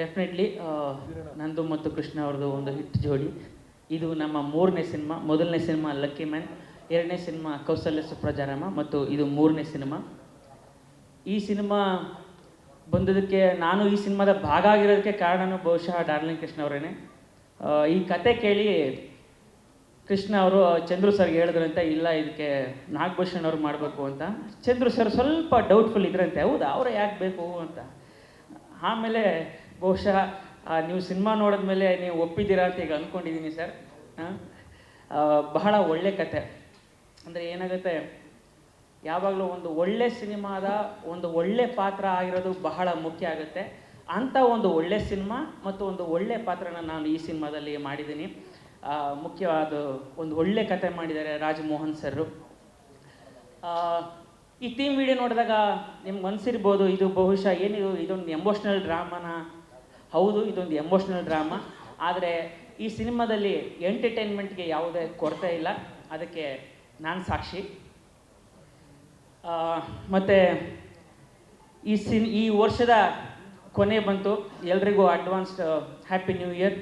ಡೆಫಿನೆಟ್ಲಿ ನಂದು ಮತ್ತು ಕೃಷ್ಣ ಅವ್ರದ್ದು ಒಂದು ಹಿಟ್ ಜೋಡಿ. ಇದು ನಮ್ಮ 3ನೇ ಸಿನಿಮಾ. ಮೊದಲನೇ ಸಿನಿಮಾ ಲಕ್ಕಿ ಮ್ಯಾನ್, 2ನೇ ಸಿನಿಮಾ ಕೌಸಲ್ಯ ಸುಪ್ರಜಾರಾಮ, ಮತ್ತು ಇದು 3ನೇ ಸಿನಿಮಾ. ಈ ಸಿನಿಮಾ ಬಂದದಕ್ಕೆ, ನಾನು ಈ ಸಿನಿಮಾದ ಭಾಗ ಆಗಿರೋದಕ್ಕೆ ಕಾರಣನೂ ಬಹುಶಃ ಡಾರ್ಲಿಂಗ್ ಕೃಷ್ಣ ಅವರೇನೆ. ಈ ಕತೆ ಕೇಳಿ ಕೃಷ್ಣ ಅವರು ಚಂದ್ರು ಸರ್ಗೆ ಹೇಳಿದ್ರಂತೆ, ಇಲ್ಲ ಇದಕ್ಕೆ ನಾಗಭೂಷಣ್ ಅವ್ರು ಮಾಡಬೇಕು ಅಂತ. ಚಂದ್ರು ಸರ್ ಸ್ವಲ್ಪ ಡೌಟ್ಫುಲ್ ಇದ್ರಂತೆ, ಹೌದಾ ಅವರೇ ಯಾಕೆ ಬೇಕು ಅಂತ. ಆಮೇಲೆ ಬಹುಶಃ ನೀವು ಸಿನಿಮಾ ನೋಡಿದ್ಮೇಲೆ ನೀವು ಒಪ್ಪಿದ್ದೀರಾ ಅಂತ ಈಗ ಅಂದ್ಕೊಂಡಿದ್ದೀನಿ ಸರ್. ಬಹಳ ಒಳ್ಳೆ ಕತೆ. ಅಂದರೆ ಏನಾಗುತ್ತೆ, ಯಾವಾಗಲೂ ಒಂದು ಒಳ್ಳೆ ಸಿನಿಮಾದ ಒಂದು ಒಳ್ಳೆ ಪಾತ್ರ ಆಗಿರೋದು ಬಹಳ ಮುಖ್ಯ ಆಗುತ್ತೆ. ಅಂಥ ಒಂದು ಒಳ್ಳೆ ಸಿನಿಮಾ ಮತ್ತು ಒಂದು ಒಳ್ಳೆ ಪಾತ್ರನ ನಾನು ಈ ಸಿನಿಮಾದಲ್ಲಿ ಮಾಡಿದ್ದೀನಿ. ಮುಖ್ಯವಾದ ಒಂದು ಒಳ್ಳೆ ಕತೆ ಮಾಡಿದ್ದಾರೆ ರಾಜಮೋಹನ್ ಸರ್ರು. ಈ ಥೀಮ್ ವಿಡಿಯೋ ನೋಡಿದಾಗ ನಿಮ್ಗೆ ಅನಿಸಿರ್ಬೋದು, ಇದು ಬಹುಶಃ ಏನಿದು, ಇದೊಂದು ಎಮೋಷ್ನಲ್ ಡ್ರಾಮಾನ. ಹೌದು, ಇದೊಂದು ಎಮೋಷ್ನಲ್ ಡ್ರಾಮಾ. ಆದರೆ ಈ ಸಿನಿಮಾದಲ್ಲಿ ಎಂಟರ್ಟೈನ್ಮೆಂಟ್ಗೆ ಯಾವುದೇ ಕೊರತೆ ಇಲ್ಲ, ಅದಕ್ಕೆ ನಾನು ಸಾಕ್ಷಿ. ಮತ್ತು ಈ ವರ್ಷದ ಕೊನೆ ಬಂತು. ಎಲ್ರಿಗೂ ಅಡ್ವಾನ್ಸ್ಡ್ ಹ್ಯಾಪಿ ನ್ಯೂ ಇಯರ್.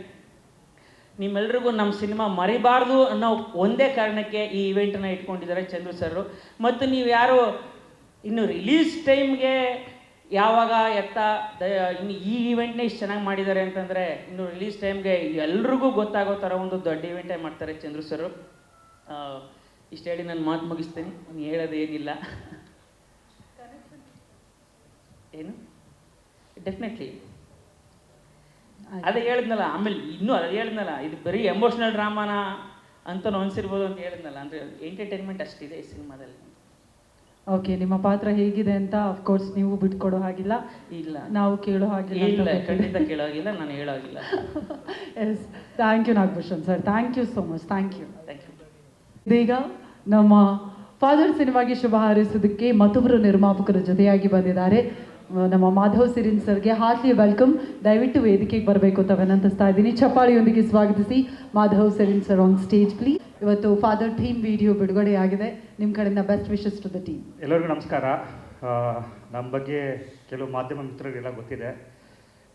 ನಿಮ್ಮೆಲ್ರಿಗೂ ನಮ್ಮ ಸಿನಿಮಾ ಮರಿಬಾರ್ದು ಅನ್ನೋ ಒಂದೇ ಕಾರಣಕ್ಕೆ ಈ ಇವೆಂಟನ್ನು ಇಟ್ಕೊಂಡಿದ್ದಾರೆ ಚಂದ್ರು ಸರ್. ಮತ್ತು ನೀವು ಯಾರು ಇನ್ನು ರಿಲೀಸ್ ಟೈಮ್ಗೆ ಯಾವಾಗ ಇನ್ನು ಈ ಇವೆಂಟ್ನೇ ಇಷ್ಟು ಚೆನ್ನಾಗಿ ಮಾಡಿದ್ದಾರೆ ಅಂತಂದರೆ, ಇನ್ನು ರಿಲೀಸ್ ಟೈಮ್ಗೆ ಎಲ್ರಿಗೂ ಗೊತ್ತಾಗೋ ಥರ ಒಂದು ದೊಡ್ಡ ಇವೆಂಟೇ ಮಾಡ್ತಾರೆ ಚಂದ್ರು ಸರ್. ಇಷ್ಟು ಹೇಳಿ ನಾನು ಮಾತು ಮುಗಿಸ್ತೀನಿ. ನೀನು ಹೇಳೋದು ಏನಿಲ್ಲ. ಏನು ಡೆಫಿನೆಟ್ಲಿ ಅದೇ ಹೇಳಿದ್ನಲ್ಲ. ಆಮೇಲೆ ಇನ್ನೂ ಅದು ಹೇಳಿದ್ನಲ್ಲ, ಇದು ಬರೀ ಎಮೋಷ್ನಲ್ ಡ್ರಾಮಾನ ಅಂತಲೂ ಅನಿಸಿರ್ಬೋದು ಅಂತ ಹೇಳಿದ್ನಲ್ಲ. ಅಂದರೆ ಎಂಟರ್ಟೈನ್ಮೆಂಟ್ ಅಷ್ಟಿದೆ ಈ ಸಿನಿಮಾದಲ್ಲಿ. ಓಕೆ, ನಿಮ್ಮ ಪಾತ್ರ ಹೇಗಿದೆ ಅಂತ ಅಫ್ಕೋರ್ಸ್ ನೀವು ಬಿಟ್ಕೊಡೋ ಹಾಗಿಲ್ಲ, ಇಲ್ಲ ನಾವು ಕೇಳೋ ಹಾಗಿಲ್ಲ. ಇಲ್ಲ, ಖಂಡಿತ ಕೇಳೋ ಹಾಗಿಲ್ಲ, ನಾನು ಹೇಳೋ ಹಾಗಿಲ್ಲ. Yes, thank you Nagabhushan sir, thank you so much, thank you. ಇದೀಗ ನಮ್ಮ ಫಾದರ್ ಸಿನಿಮಾಗೆ ಶುಭ ಹಾರೈಸೋದಕ್ಕೆ ಮತ್ತೊಬ್ಬರು ನಿರ್ಮಾಪಕರ ಜೊತೆಯಾಗಿ ಬಂದಿದ್ದಾರೆ. ನಮ್ಮ ಮಾಧವ್ ಸಿರಿನ್ ಸರ್ಗೆ ಹಾರ್ಟ್ಲಿ ವೆಲ್ಕಮ್. ದಯವಿಟ್ಟು ವೇದಿಕೆಗೆ ಬರಬೇಕು ಅಂತ ವಿನಂತಿಸ್ತಾ ಇದ್ದೀನಿ. ಚಪ್ಪಾಳಿಯೊಂದಿಗೆ ಸ್ವಾಗತಿಸಿ Madhav Sirin sir on stage please. ಇವತ್ತು ಫಾದರ್ ಥೀಮ್ ವಿಡಿಯೋ ಬಿಡುಗಡೆ ಆಗಿದೆ. ನಿಮ್ಮ ಕಡೆಯಿಂದ best wishes to the team. ಎಲ್ಲರಿಗೂ ನಮಸ್ಕಾರ. ನಮ್ಮ ಬಗ್ಗೆ ಕೆಲವು ಮಾಧ್ಯಮ ಮಿತ್ರರಿಗೆಲ್ಲ ಗೊತ್ತಿದೆ.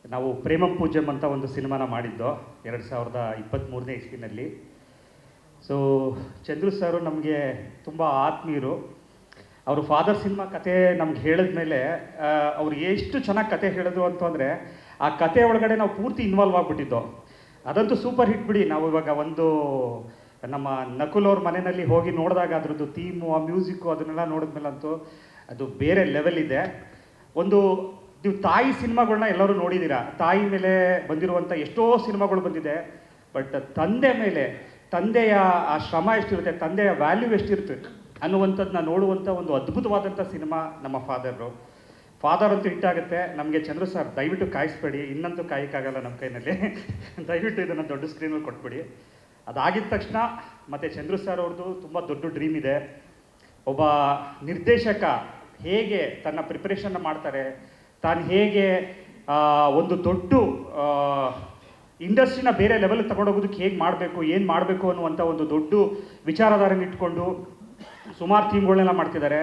ನಾವು ಪ್ರೇಮ ಪೂಜ್ಯಂ ಅಂತ ಒಂದು ಸಿನಿಮಾನ ಮಾಡಿದ್ದು 2023ನೇ ಇಸ್ವಿನಲ್ಲಿ. ಸೊ ಚಂದ್ರು ಸರು ನಮಗೆ ತುಂಬ ಆತ್ಮೀಯರು. ಅವರು ಫಾದರ್ ಸಿನಿಮಾ ಕತೆ ನಮ್ಗೆ ಹೇಳಿದ್ಮೇಲೆ ಅವ್ರು ಎಷ್ಟು ಚೆನ್ನಾಗಿ ಕತೆ ಹೇಳಿದ್ರು ಅಂತಂದರೆ, ಆ ಕತೆ ಒಳಗಡೆ ನಾವು ಪೂರ್ತಿ ಇನ್ವಾಲ್ವ್ ಆಗಿಬಿಟ್ಟಿದ್ದೋ. ಅದಂತೂ ಸೂಪರ್ ಹಿಟ್ ಬಿಡಿ. ನಾವು ಇವಾಗ ಒಂದು ನಮ್ಮ ನಕುಲ್ ಅವ್ರ ಮನೆಯಲ್ಲಿ ಹೋಗಿ ನೋಡಿದಾಗ ಅದ್ರದ್ದು ಥೀಮು, ಆ ಮ್ಯೂಸಿಕ್ಕು ಅದನ್ನೆಲ್ಲ ನೋಡಿದ್ಮೇಲೆ ಅಂತೂ ಅದು ಬೇರೆ ಲೆವೆಲ್ ಇದೆ. ಒಂದು ನೀವು ತಾಯಿ ಸಿನಿಮಾಗಳನ್ನ ಎಲ್ಲರೂ ನೋಡಿದ್ದೀರಾ. ತಾಯಿ ಮೇಲೆ ಬಂದಿರುವಂಥ ಎಷ್ಟೋ ಸಿನಿಮಾಗಳು ಬಂದಿದೆ. ಬಟ್ ತಂದೆ ಮೇಲೆ, ತಂದೆಯ ಆ ಶ್ರಮ ಎಷ್ಟಿರುತ್ತೆ, ತಂದೆಯ ವ್ಯಾಲ್ಯೂ ಎಷ್ಟಿರುತ್ತೆ ಅನ್ನುವಂಥದ್ದನ್ನ ನೋಡುವಂಥ ಒಂದು ಅದ್ಭುತವಾದಂಥ ಸಿನಿಮಾ ನಮ್ಮ ಫಾದರ್ ಅಂತೂ ಹಿಟ್ಟಾಗುತ್ತೆ. ನಮಗೆ ಚಂದ್ರು ಸರ್ ದಯವಿಟ್ಟು ಕಾಯಿಸ್ಬೇಡಿ, ಇನ್ನಂತೂ ಕಾಯಕ್ಕಾಗಲ್ಲ ನಮ್ಮ ಕೈನಲ್ಲಿ. ದಯವಿಟ್ಟು ಇದನ್ನು ದೊಡ್ಡ ಸ್ಕ್ರೀನಲ್ಲಿ ಕೊಟ್ಬಿಡಿ. ಅದಾಗಿದ ತಕ್ಷಣ ಮತ್ತು ಚಂದ್ರು ಸರ್ ಅವ್ರದ್ದು ತುಂಬ ದೊಡ್ಡ ಡ್ರೀಮ್ ಇದೆ. ಒಬ್ಬ ನಿರ್ದೇಶಕ ಹೇಗೆ ತನ್ನ ಪ್ರಿಪ್ರೇಷನ್ನ ಮಾಡ್ತಾರೆ, ತಾನು ಹೇಗೆ ಒಂದು ದೊಡ್ಡ ಇಂಡಸ್ಟ್ರಿನ ಬೇರೆ ಲೆವೆಲ್ಗೆ ತಗೊಂಡೋಗೋದಕ್ಕೆ ಹೇಗೆ ಮಾಡಬೇಕು, ಏನು ಮಾಡಬೇಕು ಅನ್ನುವಂಥ ಒಂದು ದೊಡ್ಡ ವಿಚಾರಧಾರೆನ ಇಟ್ಕೊಂಡು ಸುಮಾರು ಥೀಮ್ಗಳನ್ನೆಲ್ಲ ಮಾಡ್ತಿದ್ದಾರೆ.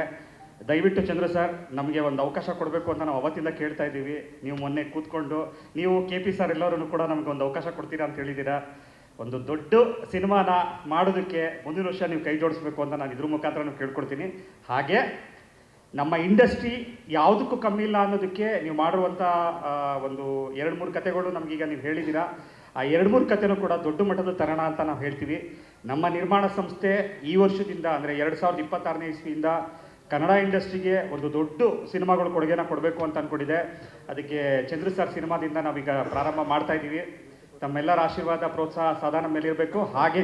ದಯವಿಟ್ಟು ಚಂದ್ರ ಸರ್ ನಮಗೆ ಒಂದು ಅವಕಾಶ ಕೊಡಬೇಕು ಅಂತ ನಾವು ಅವತ್ತಿಂದ ಕೇಳ್ತಾ ಇದ್ದೀವಿ. ನೀವು ಮೊನ್ನೆ ಕೂತ್ಕೊಂಡು ನೀವು KP ಸರ್ ಎಲ್ಲರೂ ಕೂಡ ನಮಗೆ ಒಂದು ಅವಕಾಶ ಕೊಡ್ತೀರಾ ಅಂತ ಹೇಳಿದ್ದೀರಾ. ಒಂದು ದೊಡ್ಡ ಸಿನಿಮಾನ ಮಾಡೋದಕ್ಕೆ ಮುಂದಿನ ವರ್ಷ ನೀವು ಕೈ ಜೋಡಿಸ್ಬೇಕು ಅಂತ ನಾನು ಇದ್ರ ಮುಖಾಂತರ ಕೇಳ್ಕೊಡ್ತೀನಿ. ಹಾಗೆ ನಮ್ಮ ಇಂಡಸ್ಟ್ರಿ ಯಾವುದಕ್ಕೂ ಕಮ್ಮಿ ಇಲ್ಲ ಅನ್ನೋದಕ್ಕೆ ನೀವು ಮಾಡಿರುವಂಥ ಒಂದು 2-3 ಕತೆಗಳು ನಮಗೀಗ ನೀವು ಹೇಳಿದ್ದೀರಾ. ಆ 2-3 ಕತೆನೂ ಕೂಡ ದೊಡ್ಡ ಮಟ್ಟದ ತರೋಣ ಅಂತ ನಾವು ಹೇಳ್ತೀವಿ. ನಮ್ಮ ನಿರ್ಮಾಣ ಸಂಸ್ಥೆ ಈ ವರ್ಷದಿಂದ ಅಂದರೆ 2026ನೇ ಇಸ್ವಿಯಿಂದ ಕನ್ನಡ ಇಂಡಸ್ಟ್ರಿಗೆ ಒಂದು ದೊಡ್ಡ ಸಿನಿಮಾಗಳು ಕೊಡುಗೆನ ಕೊಡಬೇಕು ಅಂತ ಅಂದ್ಕೊಂಡಿದೆ. ಅದಕ್ಕೆ ಚಂದ್ರು ಸರ್ ಸಿನಿಮಾದಿಂದ ನಾವೀಗ ಪ್ರಾರಂಭ ಮಾಡ್ತಾ ಇದ್ದೀವಿ. ತಮ್ಮೆಲ್ಲರ ಆಶೀರ್ವಾದ ಪ್ರೋತ್ಸಾಹ ಸದಾ ನಮ್ಮ ಮೇಲೆ ಇರಬೇಕು. ಹಾಗೆ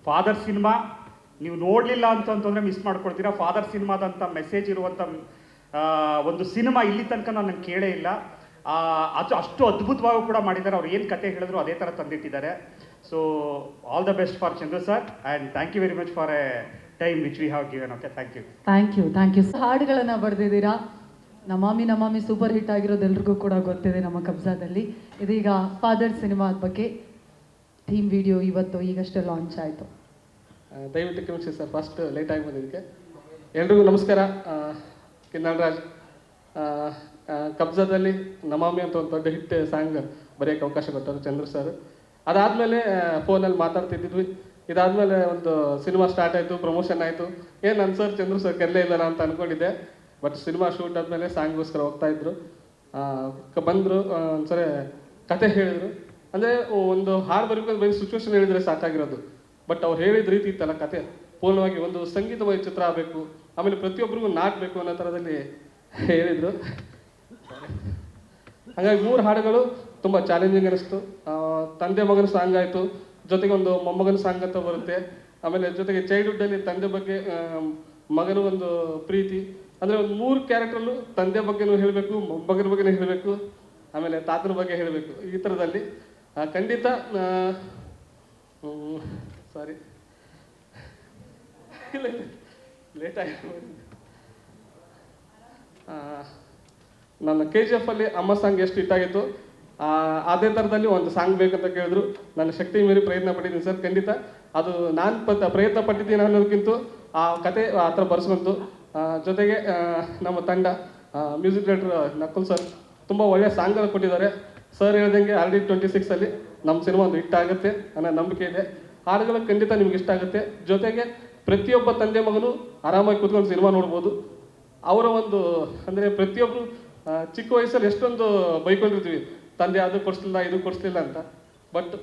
ಫಾದರ್ ಸಿನಿಮಾ ನೀವು ನೋಡಲಿಲ್ಲ ಅಂತಂದರೆ ಮಿಸ್ ಮಾಡ್ಕೊಳ್ತೀರಾ. ಫಾದರ್ ಸಿನಿಮಾದಂಥ ಮೆಸೇಜ್ ಇರುವಂಥ ಒಂದು ಸಿನಿಮಾ ಇಲ್ಲಿ ತನಕ ನಾನು ಕೇಳೇ ಇಲ್ಲ. ಅದು ಅಷ್ಟು ಅದ್ಭುತವಾಗಿ ಕೂಡ ಮಾಡಿದ್ದಾರೆ. ಅವ್ರು ಏನು ಕತೆ ಹೇಳಿದ್ರು ಅದೇ ಥರ ತಂದಿಟ್ಟಿದ್ದಾರೆ. So all the best for Chandru sir and thank you very much for a time which we have given. Okay, thank you. ಹಾಡುಗಳನ್ನು ಬರೆದಿದ್ದೀರಾ. ನಮಾಮಿ ನಮಾಮಿ ಸೂಪರ್ ಹಿಟ್ ಆಗಿರೋದು ಎಲ್ರಿಗೂ ಕೂಡ ಗೊತ್ತಿದೆ ನಮ್ಮ ಕಬ್ಜಾದಲ್ಲಿ. ಇದೀಗ ಫಾದರ್ ಸಿನಿಮಾದ ಬಗ್ಗೆ ಥೀಮ್ ವಿಡಿಯೋ ಈಗಷ್ಟೇ ಲಾಂಚ್ ಆಯಿತು. ದಯವಿಟ್ಟು ಕ್ಷಮಿಸಿ ಸರ್, ಫಸ್ಟ್ ಲೇಟಾಗಿ ಬಂದಿದ್ದಕ್ಕೆ. ಎಲ್ರಿಗೂ ನಮಸ್ಕಾರ. ಕಿನ್ನಾಳರಾಜ್ ಕಬ್ಜಾದಲ್ಲಿ ನಮಾಮಿ ಅಂತ ಒಂದು ದೊಡ್ಡ ಹಿಟ್ ಸಾಂಗ್ ಬರೆಯೋಕ್ಕೆ ಅವಕಾಶ ಕೊಟ್ಟರು ಚಂದ್ರು ಸರ್. ಅದಾದಮೇಲೆ ಫೋನಲ್ಲಿ ಮಾತಾಡ್ತಿದ್ವಿ. ಇದಾದಮೇಲೆ ಒಂದು ಸಿನಿಮಾ ಸ್ಟಾರ್ಟ್ ಆಯಿತು, ಪ್ರಮೋಷನ್ ಆಯಿತು. ನನ್ನ ಸರ್ ಚಂದ್ರು ಸರ್ ಕರಲೇ ಇಲ್ಲ ಅಂತ ಅಂದ್ಕೊಂಡಿದ್ದೆ. ಬಟ್ ಸಿನಿಮಾ ಶೂಟ್ ಆದಮೇಲೆ ಸಾಂಗ್ಗೋಸ್ಕರ ಹೋಗ್ತಾಯಿದ್ರು. ಬಂದರು, ಒಂದ್ಸರಿ ಕತೆ ಹೇಳಿದರು. ಅಂದರೆ ಒಂದು ಹಾಡು ಬರೀಬೇಕು ಬರೀ ಸಿಚುವೇಶನ್ ಹೇಳಿದರೆ ಸಾಕಾಗಿರೋದು. ಬಟ್ ಅವ್ರು ಹೇಳಿದ ರೀತಿ ಇತ್ತಲ್ಲ, ಕತೆ ಪೂರ್ಣವಾಗಿ ಒಂದು ಸಂಗೀತಮಯ ಚಿತ್ರ ಆಗಬೇಕು, ಆಮೇಲೆ ಪ್ರತಿಯೊಬ್ಬರಿಗೂ ನಾಟಬೇಕು ಅನ್ನೋ ಥರದಲ್ಲಿ ಹೇಳಿದರು. ಹಾಗಾಗಿ 3 ಹಾಡುಗಳು ತುಂಬ ಚಾಲೆಂಜಿಂಗ್ ಅನ್ನಿಸ್ತು. ತಂದೆ ಮಗನ ಸಾಂಗ್ ಆಯಿತು, ಜೊತೆಗೆ ಒಂದು ಮೊಮ್ಮಗನ ಸಾಂಗ್ ಅಂತ ಬರುತ್ತೆ. ಆಮೇಲೆ ಜೊತೆಗೆ ಚೈಲ್ಡ್ಹುಡ್ಡಲ್ಲಿ ತಂದೆ ಬಗ್ಗೆ, ಮಗನ ಒಂದು ಪ್ರೀತಿ, ಅಂದರೆ ಒಂದು 3 ಕ್ಯಾರೆಕ್ಟ್ರಲ್ಲೂ ತಂದೆ ಬಗ್ಗೆನೂ ಹೇಳಬೇಕು, ಮೊಮ್ಮಗನ ಬಗ್ಗೆನೂ ಹೇಳಬೇಕು, ಆಮೇಲೆ ತಾತನ ಬಗ್ಗೆ ಹೇಳಬೇಕು. ಈ ಥರದಲ್ಲಿ ಖಂಡಿತ ಸಾರಿ ಇಲ್ಲ ಲೇಟಾಗಿ ನನ್ನ KGF ಅಲ್ಲಿ ಅಮ್ಮ ಸಾಂಗ್ ಎಷ್ಟು ಹಿಟ್ಟಾಗಿತ್ತು, ಅದೇ ಥರದಲ್ಲಿ ಒಂದು ಸಾಂಗ್ ಬೇಕಂತ ಕೇಳಿದ್ರು. ನನ್ನ ಶಕ್ತಿ ಮೀರಿ ಪ್ರಯತ್ನ ಪಟ್ಟಿದ್ದೀನಿ ಸರ್. ಖಂಡಿತ ಅದು ನಾನು ಪ್ರಯತ್ನ ಪಟ್ಟಿದ್ದೀನಿ ಅನ್ನೋದಕ್ಕಿಂತ ಆ ಕತೆ ಆ ಥರ ಬರ್ಸ್ಕೊಂತು. ಜೊತೆಗೆ ನಮ್ಮ ತಂಡ ಮ್ಯೂಸಿಕ್ ಡೈರೆಕ್ಟರ್ ನಕುಲ್ ಸರ್ ತುಂಬ ಒಳ್ಳೆಯ ಸಾಂಗ್ಗಳು ಕೊಟ್ಟಿದ್ದಾರೆ. ಸರ್ ಹೇಳ್ದಂಗೆ ಆಲ್ರೆಡಿ 26 ನಮ್ಮ ಸಿನಿಮಾ ಒಂದು ಹಿಟ್ ಆಗುತ್ತೆ ಅನ್ನೋ ನಂಬಿಕೆ ಇದೆ. ಹಾಡುಗಳು ಖಂಡಿತ ನಿಮ್ಗೆ ಇಷ್ಟ ಆಗುತ್ತೆ. ಜೊತೆಗೆ ಪ್ರತಿಯೊಬ್ಬ ತಂದೆ ಮಗನು ಆರಾಮಾಗಿ ಕೂತ್ಕೊಂಡು ಸಿನಿಮಾ ನೋಡ್ಬೋದು. ಅವರ ಒಂದು ಅಂದರೆ ಪ್ರತಿಯೊಬ್ಬರು ಚಿಕ್ಕ ವಯಸ್ಸಲ್ಲಿ ಎಷ್ಟೊಂದು ಬೈಕೊಂಡಿರ್ತೀವಿ, ತಂದೆ ಅದು ಕೊಡಿಸ್ಲಿಲ್ಲ ಇದು ಕೊಡಿಸ್ಲಿಲ್ಲ ಅಂತ. ಬಟ್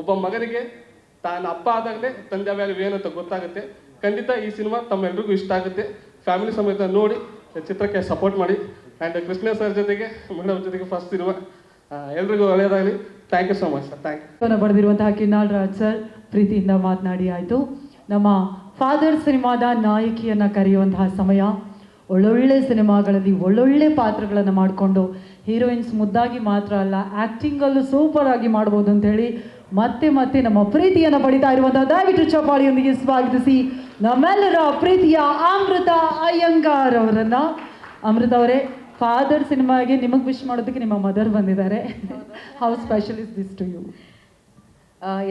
ಒಬ್ಬ ಮಗನಿಗೆ ತಾನು ಅಪ್ಪ ಆದಾಗಲೇ ತಂದೆ ವ್ಯಾಲ್ಯೂ ಏನಂತ ಗೊತ್ತಾಗುತ್ತೆ. ಖಂಡಿತ ಈ ಸಿನಿಮಾ ತಮ್ಮೆಲ್ರಿಗೂ ಇಷ್ಟ ಆಗುತ್ತೆ. ಫ್ಯಾಮಿಲಿ ಸಮೇತ ನೋಡಿ ಚಿತ್ರಕ್ಕೆ ಸಪೋರ್ಟ್ ಮಾಡಿ. ಆ್ಯಂಡ್ ಕೃಷ್ಣ ಸರ್ ಜೊತೆಗೆ ಮೇಡಮ್ ಜೊತೆಗೆ ಫಸ್ಟ್ ಸಿನಿಮಾ, ಎಲ್ರಿಗೂ ಒಳ್ಳೆಯದಾಗಲಿ. Thank you so much sir. Thank you. ಬರೆದಿರುವಂತಹ ಕಿನ್ನಾಳರಾಜ್ ಸರ್ ಪ್ರೀತಿಯಿಂದ ಮಾತನಾಡಿ ಆಯಿತು. ನಮ್ಮ ಫಾದರ್ ಸಿನಿಮಾದ ನಾಯಕಿಯನ್ನು ಕರೆಯುವಂತಹ ಸಮಯ. ಒಳ್ಳೊಳ್ಳೆ ಸಿನಿಮಾಗಳಲ್ಲಿ ಒಳ್ಳೊಳ್ಳೆ ಪಾತ್ರಗಳನ್ನು ಮಾಡಿಕೊಂಡು ಹೀರೋಯಿನ್ಸ್ ಮುದ್ದಾಗಿ ಮಾತ್ರ ಅಲ್ಲ, ಆ್ಯಕ್ಟಿಂಗಲ್ಲೂ ಸೂಪರ್ ಆಗಿ ಮಾಡ್ಬೋದು ಅಂತೇಳಿ ಮತ್ತೆ ನಮ್ಮ ಪ್ರೀತಿಯನ್ನು ಪಡಿತಾ ಇರುವಂತಹ ದಯವಿಟ್ಟು ಚಪ್ಪಾಳಿಯೊಂದಿಗೆ ಸ್ವಾಗತಿಸಿ ನಮ್ಮೆಲ್ಲರ ಪ್ರೀತಿಯ ಅಮೃತ ಅಯ್ಯಂಗಾರ್ ಅವರನ್ನು. ಅಮೃತ ಅವರೇ, ಫಾದರ್ ಸಿನಿಮಾಗೆ ನಿಮಗೆ ವಿಶ್ ಮಾಡೋದಕ್ಕೆ ನಿಮ್ಮ ಮದರ್ ಬಂದಿದ್ದಾರೆ. How special is this to you?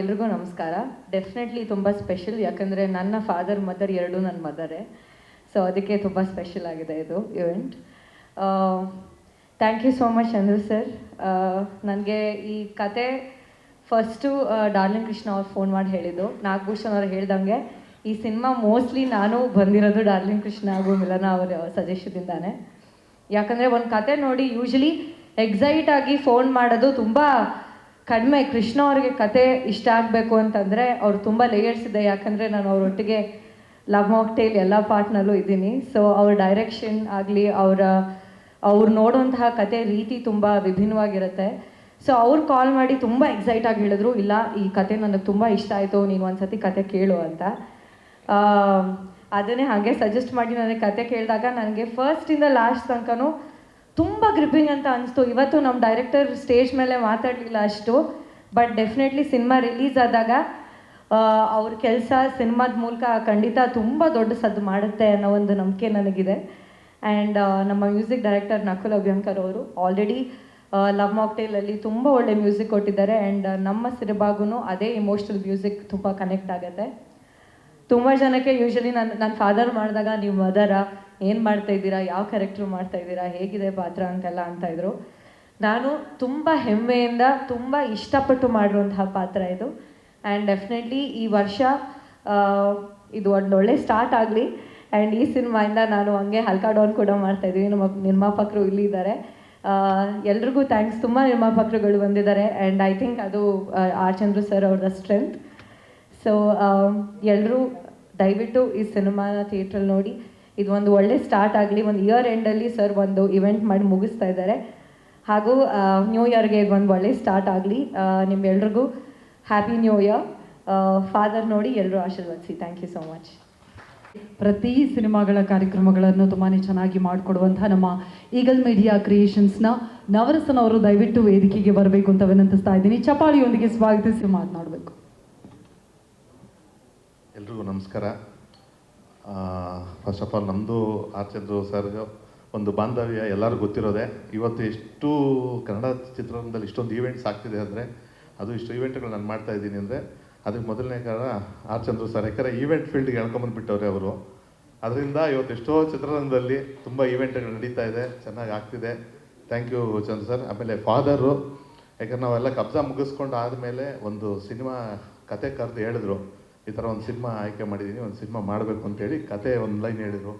ಎಲ್ರಿಗೂ ನಮಸ್ಕಾರ. ಡೆಫಿನೆಟ್ಲಿ ತುಂಬ ಸ್ಪೆಷಲ್, ಯಾಕಂದರೆ ನನ್ನ ಫಾದರ್ ಮದರ್ ಎರಡೂ ನನ್ನ ಮದರೇ. ಸೊ ಅದಕ್ಕೆ ತುಂಬ ಸ್ಪೆಷಲ್ ಆಗಿದೆ ಇದು event. Thank you so much Chandru sir. ನನಗೆ ಈ ಕತೆ ಫಸ್ಟು ಡಾರ್ಲಿಂಗ್ ಕೃಷ್ಣ ಅವ್ರು ಫೋನ್ ಮಾಡಿ ಹೇಳಿದ್ದು. ನಾಗಭೂಷಣ್ ಅವ್ರು ಹೇಳ್ದಂಗೆ ಈ ಸಿನಿಮಾ ಮೋಸ್ಟ್ಲಿ ನಾನು ಬಂದಿರೋದು ಡಾರ್ಲಿಂಗ್ ಕೃಷ್ಣ ಹಾಗೂ ಮಿಲನ ಅವರ ಸಜೆಷನಿಂದಾನೆ. ಯಾಕಂದರೆ ಒಂದು ಕತೆ ನೋಡಿ ಯೂಶಲಿ ಎಕ್ಸೈಟ್ ಆಗಿ ಫೋನ್ ಮಾಡೋದು ತುಂಬ ಕಡಿಮೆ. ಕೃಷ್ಣ ಅವ್ರಿಗೆ ಕತೆ ಇಷ್ಟ ಆಗಬೇಕು ಅಂತಂದರೆ ಅವ್ರು ತುಂಬ ಲೇಯರ್ಸ್ ಇದೆ. ಯಾಕಂದರೆ ನಾನು ಅವರೊಟ್ಟಿಗೆ ಲವ್ ಮಾಕ್ಟೇಲ್ ಎಲ್ಲ ಪಾರ್ಟ್ನಲ್ಲೂ ಇದ್ದೀನಿ. ಸೊ ಅವ್ರ ಡೈರೆಕ್ಷನ್ ಆಗಲಿ, ಅವ್ರು ನೋಡುವಂತಹ ಕತೆ ರೀತಿ ತುಂಬ ವಿಭಿನ್ನವಾಗಿರುತ್ತೆ. ಸೊ ಅವ್ರು ಕಾಲ್ ಮಾಡಿ ತುಂಬ ಎಕ್ಸೈಟ್ ಆಗಿ ಹೇಳಿದ್ರು, ಇಲ್ಲ ಈ ಕತೆ ನನಗೆ ತುಂಬ ಇಷ್ಟ ಆಯಿತು, ನೀನು ಒಂದ್ಸತಿ ಕತೆ ಕೇಳು ಅಂತ. ಅದನ್ನೇ ಹಾಗೆ ಸಜೆಸ್ಟ್ ಮಾಡಿ ನನಗೆ ಕತೆ ಕೇಳಿದಾಗ ನನಗೆ ಫಸ್ಟಿಂದ ಲಾಸ್ಟ್ ತನಕನೂ ತುಂಬ ಗ್ರಿಪ್ಪಿಂಗ್ ಅಂತ ಅನಿಸ್ತು. ಇವತ್ತು ನಮ್ಮ ಡೈರೆಕ್ಟರ್ ಸ್ಟೇಜ್ ಮೇಲೆ ಮಾತಾಡಲಿಲ್ಲ ಅಷ್ಟು, ಬಟ್ ಡೆಫಿನೆಟ್ಲಿ ಸಿನಿಮಾ ರಿಲೀಸ್ ಆದಾಗ ಅವ್ರ ಕೆಲಸ ಸಿನಿಮಾದ ಮೂಲಕ ಖಂಡಿತ ತುಂಬ ದೊಡ್ಡ ಸದ್ದು ಮಾಡುತ್ತೆ ಅನ್ನೋ ಒಂದು ನಂಬಿಕೆ ನನಗಿದೆ. ಆ್ಯಂಡ್ ನಮ್ಮ ಮ್ಯೂಸಿಕ್ ಡೈರೆಕ್ಟರ್ ನಕುಲ್ ಅಭ್ಯಂಕರ್ ಅವರು ಆಲ್ರೆಡಿ ಲವ್ ಮಾಕ್ಟೇಲಲ್ಲಿ ತುಂಬ ಒಳ್ಳೆ ಮ್ಯೂಸಿಕ್ ಕೊಟ್ಟಿದ್ದಾರೆ. ಆ್ಯಂಡ್ ನಮ್ಮ ಸಿನಿಮಾಗೂ ಅದೇ ಇಮೋಷ್ನಲ್ ಮ್ಯೂಸಿಕ್ ತುಂಬ ಕನೆಕ್ಟ್ ಆಗುತ್ತೆ. ತುಂಬ ಜನಕ್ಕೆ ಯೂಶಲಿ ನನ್ನ ಫಾದರ್ ಮಾಡಿದಾಗ ನೀವು ಮದರ ಏನು ಮಾಡ್ತಾಯಿದ್ದೀರಾ, ಯಾವ ಕ್ಯಾರೆಕ್ಟ್ರು ಮಾಡ್ತಾಯಿದ್ದೀರಾ, ಹೇಗಿದೆ ಪಾತ್ರ ಅಂತೆಲ್ಲ ಅಂತಾಯಿದ್ರು. ನಾನು ತುಂಬ ಹೆಮ್ಮೆಯಿಂದ ತುಂಬ ಇಷ್ಟಪಟ್ಟು ಮಾಡಿರುವಂತಹ ಪಾತ್ರ ಇದು. ಆ್ಯಂಡ್ ಡೆಫಿನೆಟ್ಲಿ ಈ ವರ್ಷ ಇದು ಒಂದು ಒಳ್ಳೆ ಸ್ಟಾರ್ಟ್ ಆಗಲಿ. ಆ್ಯಂಡ್ ಈ ಸಿನಿಮಾಯಿಂದ ನಾನು ಹಂಗೆ ಹಲ್ಕಾ ಡೌನ್ ಕೂಡ ಮಾಡ್ತಾಯಿದ್ದೀವಿ. ನಮ್ಮ ನಿರ್ಮಾಪಕರು ಇಲ್ಲಿದ್ದಾರೆ. ಎಲ್ರಿಗೂ ಥ್ಯಾಂಕ್ಸ್. ತುಂಬ ನಿರ್ಮಾಪಕರುಗಳು ಬಂದಿದ್ದಾರೆ. ಆ್ಯಂಡ್ ಐ ಥಿಂಕ್ ಅದು ಆರ್ ಚಂದ್ರು ಸರ್ ಅವ್ರದ್ದು ಸ್ಟ್ರೆಂತ್. ಸೊ ಎಲ್ಲರೂ ದಯವಿಟ್ಟು ಈ ಸಿನಿಮಾನ ಥಿಯೇಟ್ರಲ್ಲಿ ನೋಡಿ. ಇದು ಒಂದು ಒಳ್ಳೆ ಸ್ಟಾರ್ಟ್ ಆಗಲಿ. ಒಂದು ಇಯರ್ ಎಂಡಲ್ಲಿ ಸರ್ ಒಂದು ಇವೆಂಟ್ ಮಾಡಿ ಮುಗಿಸ್ತಾ ಇದ್ದಾರೆ. ಹಾಗೂ ನ್ಯೂ ಇಯರ್ಗೆ ಇದು ಒಂದು ಒಳ್ಳೆ ಸ್ಟಾರ್ಟ್ ಆಗಲಿ. ನಿಮ್ಮೆಲ್ರಿಗೂ ಹ್ಯಾಪಿ ನ್ಯೂ ಇಯರ್. ಫಾದರ್ ನೋಡಿ ಎಲ್ಲರೂ ಆಶೀರ್ವದಿಸಿ. Thank you so much. ಪ್ರತಿ ಸಿನಿಮಾಗಳ ಕಾರ್ಯಕ್ರಮಗಳನ್ನು ತುಂಬಾ ಚೆನ್ನಾಗಿ ಮಾಡಿಕೊಡುವಂತಹ ನಮ್ಮ ಈಗಲ್ ಮೀಡಿಯಾ ಕ್ರಿಯೇಷನ್ಸ್ನ ನವರಸನ್ ಅವರು ದಯವಿಟ್ಟು ವೇದಿಕೆಗೆ ಬರಬೇಕು ಅಂತ ವಿನಂತಿಸ್ತಾ ಇದ್ದೀನಿ. ಚಪಾಳಿಯೊಂದಿಗೆ ಸ್ವಾಗತಿಸಿ ಮಾತನಾಡಬೇಕು. ಎಲ್ರಿಗೂ ನಮಸ್ಕಾರ. ಫಸ್ಟ್ ಆಫ್ ಆಲ್ ನಮ್ಮದು ಆರ್ ಚಂದ್ರು ಸರ್ಗೆ ಒಂದು ಬಾಂಧವ್ಯ ಎಲ್ಲರಿಗೂ ಗೊತ್ತಿರೋದೆ. ಇವತ್ತು ಎಷ್ಟು ಕನ್ನಡ ಚಿತ್ರರಂಗದಲ್ಲಿ ಇಷ್ಟೊಂದು ಈವೆಂಟ್ಸ್ ಆಗ್ತಿದೆ ಅಂದರೆ, ಅದು ಇಷ್ಟು ಈವೆಂಟ್ಗಳು ನಾನು ಮಾಡ್ತಾ ಇದ್ದೀನಿ ಅಂದರೆ ಅದಕ್ಕೆ ಮೊದಲನೇ ಕಾರಣ ಆರ್ ಚಂದ್ರು ಸರ್. ಯಾಕಂದರೆ ಈವೆಂಟ್ ಫೀಲ್ಡ್ಗೆ ಎಳ್ಕೊಂಬಂದುಬಿಟ್ಟವ್ರೆ ಅವರು. ಅದರಿಂದ ಇವತ್ತು ಎಷ್ಟೋ ಚಿತ್ರರಂಗದಲ್ಲಿ ತುಂಬ ಈವೆಂಟ್ಗಳು ನಡೀತಾ ಇದೆ, ಚೆನ್ನಾಗಿ ಆಗ್ತಿದೆ. Thank you Chandru sir. ಆಮೇಲೆ ಫಾದರು, ಯಾಕಂದ್ರೆ ನಾವೆಲ್ಲ ಕಬ್ಜಾ ಮುಗಿಸ್ಕೊಂಡು ಆದಮೇಲೆ ಒಂದು ಸಿನಿಮಾ ಕತೆ ಕರೆದು ಹೇಳಿದ್ರು, ಈ ಥರ ಒಂದು ಸಿನಿಮಾ ಆಯ್ಕೆ ಮಾಡಿದ್ದೀನಿ, ಒಂದು ಸಿನಿಮಾ ಮಾಡಬೇಕು ಅಂತೇಳಿ ಕತೆ ಒಂದು ಲೈನ್ ಹೇಳಿದರು.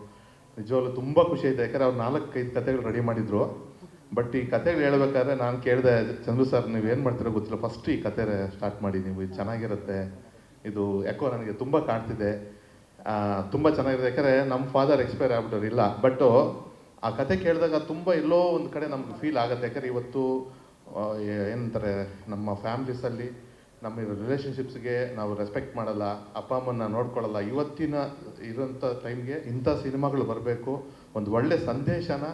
ನಿಜವಾಗ್ಲೂ ತುಂಬ ಖುಷಿ ಆಯಿತು. ಯಾಕಂದರೆ ಅವ್ರು 4-5 ಕತೆಗಳು ರೆಡಿ ಮಾಡಿದರು. ಬಟ್ ಈ ಕತೆಗಳು ಹೇಳ್ಬೇಕಾದ್ರೆ ನಾನು ಕೇಳಿದೆ, ಚಂದ್ರು ಸರ್ ನೀವು ಏನು ಮಾಡ್ತೀರೋ ಗೊತ್ತಿಲ್ಲ, ಫಸ್ಟ್ ಈ ಕತೆ ಸ್ಟಾರ್ಟ್ ಮಾಡಿ ನೀವು, ಇದು ಚೆನ್ನಾಗಿರುತ್ತೆ, ಇದು ಯಾಕೋ ನನಗೆ ತುಂಬ ಕಾಣ್ತಿದೆ, ತುಂಬ ಚೆನ್ನಾಗಿದೆ. ಯಾಕಂದರೆ ನಮ್ಮ ಫಾದರ್ ಎಕ್ಸ್ಪೈರ್ ಆಗ್ಬಿಟ್ಟವ್ರು ಇಲ್ಲ, ಬಟ್ಟು ಆ ಕತೆ ಕೇಳಿದಾಗ ತುಂಬ ಎಲ್ಲೋ ಒಂದು ಕಡೆ ನಮ್ಗೆ ಫೀಲ್ ಆಗುತ್ತೆ. ಯಾಕಂದರೆ ಇವತ್ತು ಏನಂತಾರೆ, ನಮ್ಮ ಫ್ಯಾಮ್ಲೀಸಲ್ಲಿ ನಮ್ಮ ರಿಲೇಷನ್ಶಿಪ್ಸ್ಗೆ ನಾವು ರೆಸ್ಪೆಕ್ಟ್ ಮಾಡಲ್ಲ, ಅಪ್ಪ ಅಮ್ಮನ್ನ ನೋಡ್ಕೊಳ್ಳಲ್ಲ. ಇವತ್ತಿನ ಇರೋಂಥ ಟೈಮ್ಗೆ ಇಂಥ ಸಿನಿಮಾಗಳು ಬರಬೇಕು, ಒಂದು ಒಳ್ಳೆ ಸಂದೇಶನ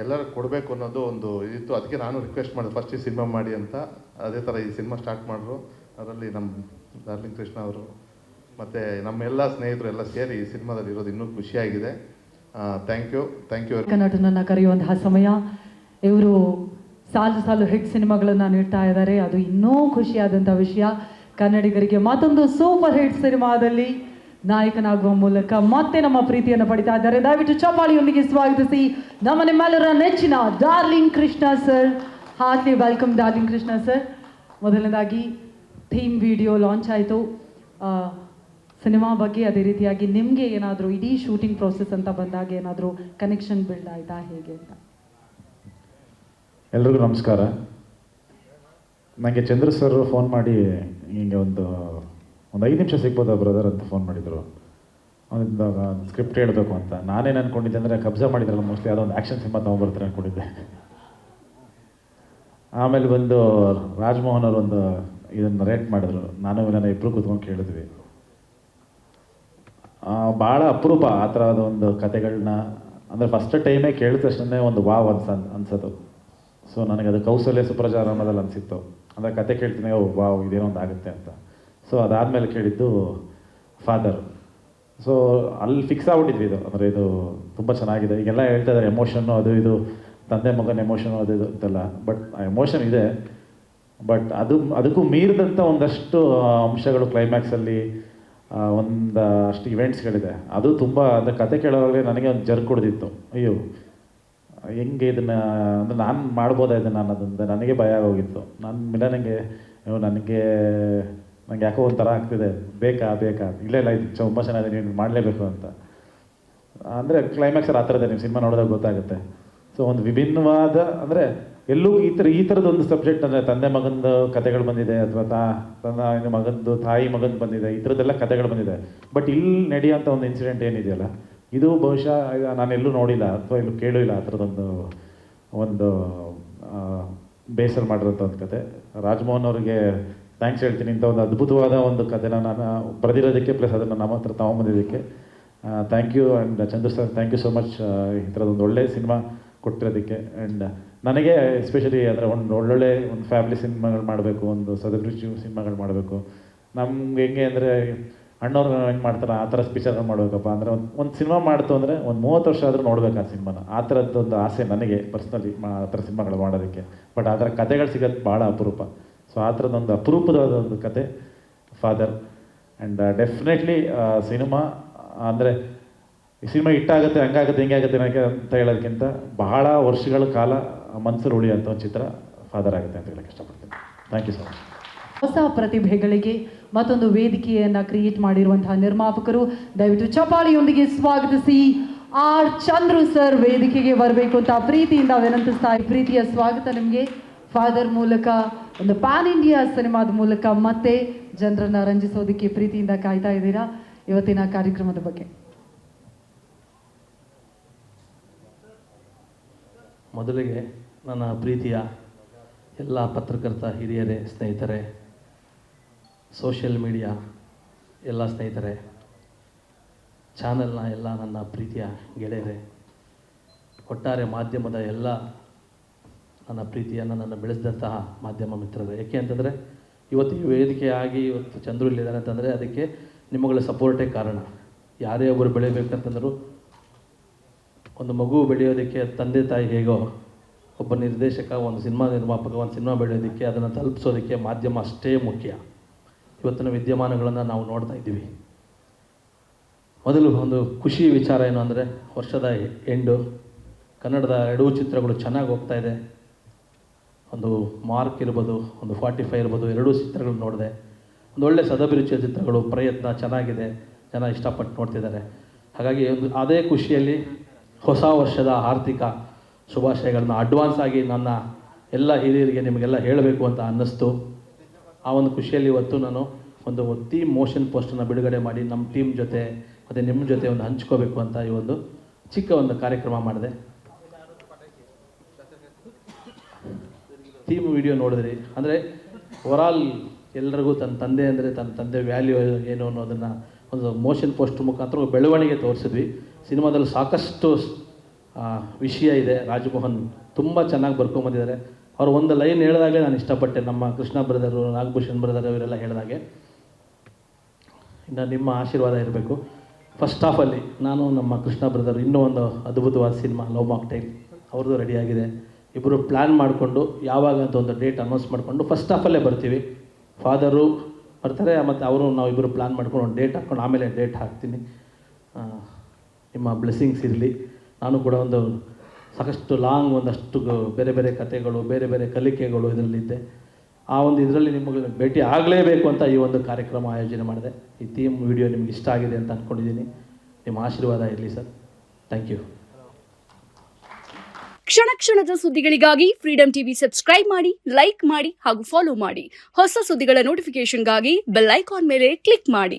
ಎಲ್ಲರೂ ಕೊಡಬೇಕು ಅನ್ನೋದು ಒಂದು ಇತ್ತು. ಅದಕ್ಕೆ ನಾನು ರಿಕ್ವೆಸ್ಟ್ ಮಾಡಿದೆ ಫಸ್ಟ್ ಈ ಸಿನಿಮಾ ಮಾಡಿ ಅಂತ. ಅದೇ ಥರ ಈ ಸಿನಿಮಾ ಸ್ಟಾರ್ಟ್ ಮಾಡಿದ್ರು. ಅದರಲ್ಲಿ ನಮ್ಮ ಡಾರ್ಲಿಂಗ್ ಕೃಷ್ಣ ಅವರು ಮತ್ತು ನಮ್ಮೆಲ್ಲ ಸ್ನೇಹಿತರು ಎಲ್ಲ ಸೇರಿ ಈ ಸಿನಿಮಾದಲ್ಲಿ ಇರೋದು ಇನ್ನೂ ಖುಷಿಯಾಗಿದೆ. Thank you. ನಟನನ್ನು ಕರೆಯುವಂತಹ ಸಮಯ. ಇವರು ಸಾಲು ಹಿಟ್ ಸಿನಿಮಾಗಳನ್ನು ನೀಡ್ತಾ ಇದ್ದಾರೆ. ಅದು ಇನ್ನೂ ಖುಷಿಯಾದಂಥ ವಿಷಯ. ಕನ್ನಡಿಗರಿಗೆ ಮತ್ತೊಂದು ಸೂಪರ್ ಹಿಟ್ ಸಿನಿಮಾದಲ್ಲಿ ನಾಯಕನಾಗುವ ಮೂಲಕ ಮತ್ತೆ ನಮ್ಮ ಪ್ರೀತಿಯನ್ನು ಪಡಿತಾ ಇದ್ದಾರೆ. ದಯವಿಟ್ಟು ಚಪ್ಪಾಳಿಯೊಂದಿಗೆ ಸ್ವಾಗತಿಸಿ ನಿಮ್ಮೆಲ್ಲರ ನೆಚ್ಚಿನ darling Krishna sir. Heartly welcome darling Krishna sir. ಮೊದಲನೇದಾಗಿ ಥೀಮ್ ವಿಡಿಯೋ ಲಾಂಚ್ ಆಯಿತು. ಸಿನಿಮಾ ಬಗ್ಗೆ, ಅದೇ ರೀತಿಯಾಗಿ ನಿಮಗೆ ಏನಾದರೂ ಇಡೀ ಶೂಟಿಂಗ್ ಪ್ರೋಸೆಸ್ ಅಂತ ಬಂದಾಗ ಏನಾದರೂ ಕನೆಕ್ಷನ್ ಬಿಲ್ಡ್ ಆಯಿತಾ, ಹೇಗೆ ಅಂತ? ಎಲ್ರಿಗೂ ನಮಸ್ಕಾರ. ನನಗೆ ಚಂದ್ರ ಸರ್ ಫೋನ್ ಮಾಡಿ ಹಿಂಗೆ ಒಂದು 5 ನಿಮಿಷ ಸಿಗ್ಬೋದಾ ಬ್ರದರ್ ಅಂತ ಫೋನ್ ಮಾಡಿದರು. ಒಂದು ಸ್ಕ್ರಿಪ್ಟ್ ಹೇಳಬೇಕು ಅಂತ. ನಾನೇನು ಅಂದ್ಕೊಂಡಿದ್ದೆ ಅಂದರೆ, ಕಬ್ಜಾ ಮಾಡಿದ್ರಲ್ಲ ಮೋಸ್ಟ್ಲಿ ಯಾವುದೋ ಒಂದು ಆ್ಯಕ್ಷನ್ ಸಿನಿಮಾ ತೊಗೊಂಡ್ಬರ್ತಾರೆ ಅಂದ್ಕೊಂಡಿದ್ದೆ. ಆಮೇಲೆ ಬಂದು ರಾಜ್ಮೋಹನ್ ಅವರು ಒಂದು ಇದನ್ನು ರೇಟ್ ಮಾಡಿದ್ರು. ನಾನು ನನ್ನ ಇಬ್ಬರು ಕೂತ್ಕೊಂಡು ಕೇಳಿದ್ವಿ. ಭಾಳ ಅಪರೂಪ ಆ ಥರದ ಒಂದು ಕತೆಗಳನ್ನ, ಅಂದರೆ ಫಸ್ಟ್ ಟೈಮೇ ಕೇಳಿದ ತಕ್ಷಣ ಒಂದು ವಾವ್ ಅನ್ಸೋದು. ಸೊ ನನಗದು ಕೌಸಲ್ಯ ಸುಪ್ರಜಾರಾಮದಲ್ಲಿ ಅನಿಸಿತ್ತು. ಅಂದರೆ ಕತೆ ಕೇಳ್ತೀನಿ, ವಾವ್ ಇದೇನೋ ಒಂದು ಆಗುತ್ತೆ ಅಂತ. ಸೊ ಅದಾದಮೇಲೆ ಕೇಳಿದ್ದು ಫಾದರ್. ಸೊ ಅಲ್ಲಿ ಫಿಕ್ಸ್ ಆಗ್ಬಿಟ್ಟಿದ್ವಿ ಇದು. ಅಂದರೆ ಇದು ತುಂಬ ಚೆನ್ನಾಗಿದೆ. ಈಗೆಲ್ಲ ಹೇಳ್ತಾ ಇದ್ದಾರೆ ಎಮೋಷನ್ನು, ಅದು ಇದು, ತಂದೆ ಮಗನ ಎಮೋಷನು ಅದು ಇದು ಅಂತೆಲ್ಲ. ಬಟ್ ಆ ಎಮೋಷನ್ ಇದೆ, ಬಟ್ ಅದಕ್ಕೂ ಮೀರಿದಂಥ ಒಂದಷ್ಟು ಅಂಶಗಳು ಕ್ಲೈಮ್ಯಾಕ್ಸಲ್ಲಿ, ಒಂದಷ್ಟು ಇವೆಂಟ್ಸ್ಗಳಿದೆ. ಅದು ತುಂಬ, ಅಂದರೆ ಕತೆ ಕೇಳೋವಾಗಲೇ ನನಗೆ ಒಂದು ಜರ್ಕ್ ಕೊಡ್ದಿತ್ತು. ಅಯ್ಯೋ ಹೆಂಗೆ ಇದನ್ನು, ಅಂದರೆ ನಾನು ಮಾಡ್ಬೋದಾಯ್ತು ನಾನು ಅದರಿಂದ ನನಗೆ ಭಯ ಆಗೋಗಿತ್ತು. ನನಗೆ ಯಾಕೋ ಒಂಥರ ಆಗ್ತಿದೆ, ಬೇಕಾ ಇಲ್ಲ ಇದು ತುಂಬ ಚೆನ್ನಾಗಿದೆ, ನೀವು ಮಾಡಲೇಬೇಕು ಅಂತ. ಅಂದರೆ ಕ್ಲೈಮ್ಯಾಕ್ಸಲ್ಲಿ ಆ ಥರದೇ, ನೀವು ಸಿನಿಮಾ ನೋಡಿದಾಗ ಗೊತ್ತಾಗುತ್ತೆ. ಸೊ ಒಂದು ವಿಭಿನ್ನವಾದ, ಅಂದರೆ ಎಲ್ಲೂ ಈ ಥರದೊಂದು ಸಬ್ಜೆಕ್ಟ್, ಅಂದರೆ ತಂದೆ ಮಗಂದು ಕತೆಗಳು ಬಂದಿದೆ, ಅಥವಾ ತನ್ನ ಮಗಂದು ತಾಯಿ ಮಗಂದು ಬಂದಿದೆ, ಈ ಥರದ್ದೆಲ್ಲ ಕತೆಗಳು ಬಂದಿದೆ. ಬಟ್ ಇಲ್ಲಿ ನಡೆಯೋಂಥ ಒಂದು ಇನ್ಸಿಡೆಂಟ್ ಏನಿದೆಯಲ್ಲ, ಇದು ಬಹುಶಃ ನಾನೆಲ್ಲೂ ನೋಡಿಲ್ಲ ಅಥವಾ ಎಲ್ಲೂ ಕೇಳಿಲ್ಲ ಆ ಥರದೊಂದು ಬೇಸರ ಮಾಡಿರೋಂಥ ಒಂದು ಕತೆ. ರಾಜ್ಮೋಹನ್ ಅವ್ರಿಗೆ ಥ್ಯಾಂಕ್ಸ್ ಹೇಳ್ತೀನಿ. ಇಂಥ ಒಂದು ಅದ್ಭುತವಾದ ಒಂದು ಕಥೆನ ನಾನು ಬರೆದಿರೋದಕ್ಕೆ, ಪ್ಲಸ್ ಅದನ್ನು ನಮ್ಮ ಹತ್ರ ತೊಗೊಂಬಂದಿದ್ದಕ್ಕೆ thank you. And Chandra sir, thank you so much ಈ ಥರದೊಂದು ಒಳ್ಳೆ ಸಿನಿಮಾ ಕೊಟ್ಟಿರೋದಕ್ಕೆ. ಆ್ಯಂಡ್ ನನಗೆ ಎಸ್ಪೆಷಲಿ ಅಂದರೆ ಒಳ್ಳೊಳ್ಳೆ ಒಂದು ಫ್ಯಾಮಿಲಿ ಸಿನಿಮಾಗಳು ಮಾಡಬೇಕು, ಒಂದು ಸದೃಶ್ಯ ಸಿನಿಮಾಗಳು ಮಾಡಬೇಕು. ನಮ್ಗೆ ಹೆಂಗೆ ಅಂದರೆ ಅಣ್ಣವ್ರು ಹೆಂಗೆ ಮಾಡ್ತಾರೆ ಆ ಥರ ಪಿಕ್ಚರ್ಗಳು ಮಾಡಬೇಕಪ್ಪ ಅಂದರೆ, ಒಂದು ಸಿನಿಮಾ ಮಾಡ್ತು ಅಂದರೆ ಒಂದು 30 ವರ್ಷ ಆದರೂ ನೋಡ್ಬೇಕು ಆ ಸಿನಿಮಾನ. ಆ ಥರದ್ದೊಂದು ಆಸೆ ನನಗೆ ಪರ್ಸ್ನಲಿ, ಆ ಥರ ಸಿನಿಮಾಗಳು ಮಾಡೋದಕ್ಕೆ. ಬಟ್ ಆ ಥರ ಕತೆಗಳು ಸಿಗೋದು ಭಾಳ ಅಪರೂಪ. ಸೊ ಆ ಥರದೊಂದು ಅಪರೂಪದ ಒಂದು ಕತೆ ಫಾದರ್. ಆ್ಯಂಡ್ ಡೆಫಿನೆಟ್ಲಿ ಸಿನಿಮಾ ಅಂದರೆ ಈ ಸಿನಿಮಾ ಹಿಟ್ಟಾಗುತ್ತೆ, ಹಂಗಾಗುತ್ತೆ ಹಿಂಗಾಗುತ್ತೆ ಅಂತ ಹೇಳೋದಕ್ಕಿಂತ ಬಹಳ ವರ್ಷಗಳ ಕಾಲ ಮನಸ್ಸಲ್ಲಿ ಉಳಿಯುವಂಥ ಒಂದು ಚಿತ್ರ ಫಾದರ್ ಆಗುತ್ತೆ ಅಂತ ಹೇಳಕ್ಕೆ ಇಷ್ಟಪಡ್ತೀನಿ. Thank you so much. ಹೊಸ ಪ್ರತಿಭೆಗಳಿಗೆ ಮತ್ತೊಂದು ವೇದಿಕೆಯನ್ನು ಕ್ರಿಯೇಟ್ ಮಾಡಿರುವಂತಹ ನಿರ್ಮಾಪಕರು, ದಯವಿಟ್ಟು ಚಪಾಳಿಯೊಂದಿಗೆ ಸ್ವಾಗತಿಸಿ ಆರ್ ಚಂದ್ರು ಸರ್ ವೇದಿಕೆಗೆ ಬರಬೇಕು ಅಂತ ಪ್ರೀತಿಯಿಂದ ವಿನಂತಿಸ್ತಾ. ಪ್ರೀತಿಯ ಸ್ವಾಗತ ನಿಮಗೆ. ಫಾದರ್ ಮೂಲಕ ಒಂದು ಪ್ಯಾನ್ ಇಂಡಿಯಾ ಸಿನಿಮಾದ ಮೂಲಕ ಮತ್ತೆ ಜನರನ್ನು ರಂಜಿಸೋದಕ್ಕೆ ಪ್ರೀತಿಯಿಂದ ಕಾಯ್ತಾ ಇದ್ದೀರಾ. ಇವತ್ತಿನ ಕಾರ್ಯಕ್ರಮದ ಬಗ್ಗೆ. ಮೊದಲಿಗೆ ನನ್ನ ಪ್ರೀತಿಯ ಎಲ್ಲ ಪತ್ರಕರ್ತ ಹಿರಿಯರೇ, ಸ್ನೇಹಿತರೆ, ಸೋಷಿಯಲ್ ಮೀಡಿಯಾ ಎಲ್ಲ ಸ್ನೇಹಿತರೆ, ಚಾನಲ್ನ ಎಲ್ಲ ನನ್ನ ಪ್ರೀತಿಯ ಗೆಳೆಯರೇ, ಒಟ್ಟಾರೆ ಮಾಧ್ಯಮದ ಎಲ್ಲ ನನ್ನ ಪ್ರೀತಿಯನ್ನು ನನ್ನ ಬೆಳೆಸಿದಂತಹ ಮಾಧ್ಯಮ ಮಿತ್ರರೇ. ಏಕೆ ಅಂತಂದರೆ ಇವತ್ತು ಈ ವೇದಿಕೆಯಾಗಿ ಇವತ್ತು ಚಂದ್ರು ಇಲ್ಲಿದ್ದಾರೆ ಅಂತಂದರೆ ಅದಕ್ಕೆ ನಿಮ್ಮಗಳ ಸಪೋರ್ಟೇ ಕಾರಣ. ಯಾರೇ ಒಬ್ಬರು ಬೆಳಿಬೇಕಂತಂದರೂ ಒಂದು ಮಗು ಬೆಳೆಯೋದಕ್ಕೆ ತಂದೆ ತಾಯಿ ಹೇಗೋ, ಒಬ್ಬ ನಿರ್ದೇಶಕ, ಒಂದು ಸಿನಿಮಾ ನಿರ್ಮಾಪಕ ಒಂದು ಸಿನಿಮಾ ಬೆಳೆಯೋದಕ್ಕೆ ಅದನ್ನು ತಲುಪಿಸೋದಕ್ಕೆ ಮಾಧ್ಯಮ ಅಷ್ಟೇ ಮುಖ್ಯ. ಇವತ್ತಿನ ವಿದ್ಯಮಾನಗಳನ್ನು ನಾವು ನೋಡ್ತಾ ಇದ್ದೀವಿ. ಮೊದಲು ಒಂದು ಖುಷಿ ವಿಚಾರ ಏನು ಅಂದರೆ, ವರ್ಷದ ಎಂಡು ಕನ್ನಡದ 2 ಚಿತ್ರಗಳು ಚೆನ್ನಾಗಿ ಹೋಗ್ತಾ ಇದೆ. ಒಂದು ಮಾರ್ಕ್ ಇರ್ಬೋದು, ಒಂದು 45 ಇರ್ಬೋದು, 2 ಚಿತ್ರಗಳು ನೋಡಿದೆ. ಒಂದು ಒಳ್ಳೆ ಸದಭಿರುಚಿಯ ಚಿತ್ರಗಳು, ಪ್ರಯತ್ನ ಚೆನ್ನಾಗಿದೆ, ಜನ ಇಷ್ಟಪಟ್ಟು ನೋಡ್ತಿದ್ದಾರೆ. ಹಾಗಾಗಿ ಒಂದು ಅದೇ ಖುಷಿಯಲ್ಲಿ ಹೊಸ ವರ್ಷದ ಆರ್ಥಿಕ ಶುಭಾಶಯಗಳನ್ನ ಅಡ್ವಾನ್ಸ್ ಆಗಿ ನನ್ನ ಎಲ್ಲ ಹಿರಿಯರಿಗೆ ನಿಮಗೆಲ್ಲ ಹೇಳಬೇಕು ಅಂತ ಅನ್ನಿಸ್ತು. ಆ ಒಂದು ಖುಷಿಯಲ್ಲಿ ಇವತ್ತು ನಾನು ಒಂದು ಥೀಮ್ ಮೋಷನ್ ಪೋಸ್ಟನ್ನು ಬಿಡುಗಡೆ ಮಾಡಿ ನಮ್ಮ ಟೀಮ್ ಜೊತೆ ಮತ್ತು ನಿಮ್ಮ ಜೊತೆ ಒಂದು ಹಂಚ್ಕೋಬೇಕು ಅಂತ ಈ ಒಂದು ಚಿಕ್ಕ ಒಂದು ಕಾರ್ಯಕ್ರಮ ಮಾಡಿದೆ. ಥೀಮ್ ವಿಡಿಯೋ ನೋಡಿದ್ರಿ ಅಂದರೆ ಓವರಾಲ್ ಎಲ್ಲರಿಗೂ ತನ್ನ ತಂದೆ ಅಂದರೆ ತನ್ನ ತಂದೆ ವ್ಯಾಲ್ಯೂ ಏನು ಅನ್ನೋದನ್ನು ಒಂದು ಮೋಷನ್ ಪೋಸ್ಟ್ ಮುಖಾಂತರ ಬೆಳವಣಿಗೆ ತೋರಿಸಿದ್ವಿ. ಸಿನಿಮಾದಲ್ಲಿ ಸಾಕಷ್ಟು ವಿಷಯ ಇದೆ. ರಾಜಮೋಹನ್ ತುಂಬ ಚೆನ್ನಾಗಿ ಬರ್ಕೊಂಬಂದಿದ್ದಾರೆ. ಅವರು ಒಂದು ಲೈನ್ ಹೇಳಿದಾಗಲೇ ನಾನು ಇಷ್ಟಪಟ್ಟೆ. ನಮ್ಮ ಕೃಷ್ಣ ಬ್ರದರು, ನಾಗಭೂಷಣ್ ಬ್ರದರ್ ಇವರೆಲ್ಲ ಹೇಳಿದಾಗೆ ಇನ್ನು ನಿಮ್ಮ ಆಶೀರ್ವಾದ ಇರಬೇಕು. ಫಸ್ಟ್ ಹಾಫಲ್ಲಿ ನಾನು ನಮ್ಮ ಕೃಷ್ಣ ಬ್ರದರ್ ಇನ್ನೂ ಒಂದು ಅದ್ಭುತವಾದ ಸಿನಿಮಾ ಲವ್ ಮಾಕ್ಟೈಲ್ ಅವ್ರದ್ದು ರೆಡಿಯಾಗಿದೆ. ಇಬ್ಬರು ಪ್ಲ್ಯಾನ್ ಮಾಡಿಕೊಂಡು ಯಾವಾಗ ಅಂತ ಒಂದು ಡೇಟ್ ಅನೌನ್ಸ್ ಮಾಡಿಕೊಂಡು ಫಸ್ಟ್ ಹಾಫಲ್ಲೇ ಬರ್ತೀವಿ. ಫಾದರು ಬರ್ತಾರೆ ಮತ್ತು ಅವರು ನಾವಿಬ್ಬರು ಪ್ಲ್ಯಾನ್ ಮಾಡ್ಕೊಂಡು ಒಂದು ಡೇಟ್ ಹಾಕ್ಕೊಂಡು ಆಮೇಲೆ ಡೇಟ್ ಹಾಕ್ತೀನಿ. ನಿಮ್ಮ ಬ್ಲೆಸ್ಸಿಂಗ್ಸ್ ಇರಲಿ. ನಾನು ಕೂಡ ಒಂದು ಸಾಕಷ್ಟು ಲಾಂಗ್ ಒಂದಷ್ಟು ಬೇರೆ ಬೇರೆ ಕಥೆಗಳು, ಬೇರೆ ಬೇರೆ ಕಲಿಕೆಗಳು ಇದರಲ್ಲಿದ್ದೆ. ಆ ಒಂದು ಇದರಲ್ಲಿ ನಿಮಗೆ ಭೇಟಿ ಆಗಲೇಬೇಕು ಅಂತ ಈ ಒಂದು ಕಾರ್ಯಕ್ರಮ ಆಯೋಜನೆ ಮಾಡಿದೆ. ಈ ಥೀಮ್ ವಿಡಿಯೋ ನಿಮ್ಗೆ ಇಷ್ಟ ಆಗಿದೆ ಅಂತ ಅಂದ್ಕೊಂಡಿದ್ದೀನಿ. ನಿಮ್ಮ ಆಶೀರ್ವಾದ ಇರಲಿ ಸರ್. Thank you. ಕ್ಷಣ ಕ್ಷಣದ ಸುದ್ದಿಗಳಿಗಾಗಿ ಫ್ರೀಡಂ ಟಿವಿ ಸಬ್ಸ್ಕ್ರೈಬ್ ಮಾಡಿ, ಲೈಕ್ ಮಾಡಿ ಹಾಗೂ ಫಾಲೋ ಮಾಡಿ. ಹೊಸ ಸುದ್ದಿಗಳ ನೋಟಿಫಿಕೇಶನ್ಗಾಗಿ ಬೆಲ್ ಐಕಾನ್ ಮೇಲೆ ಕ್ಲಿಕ್ ಮಾಡಿ.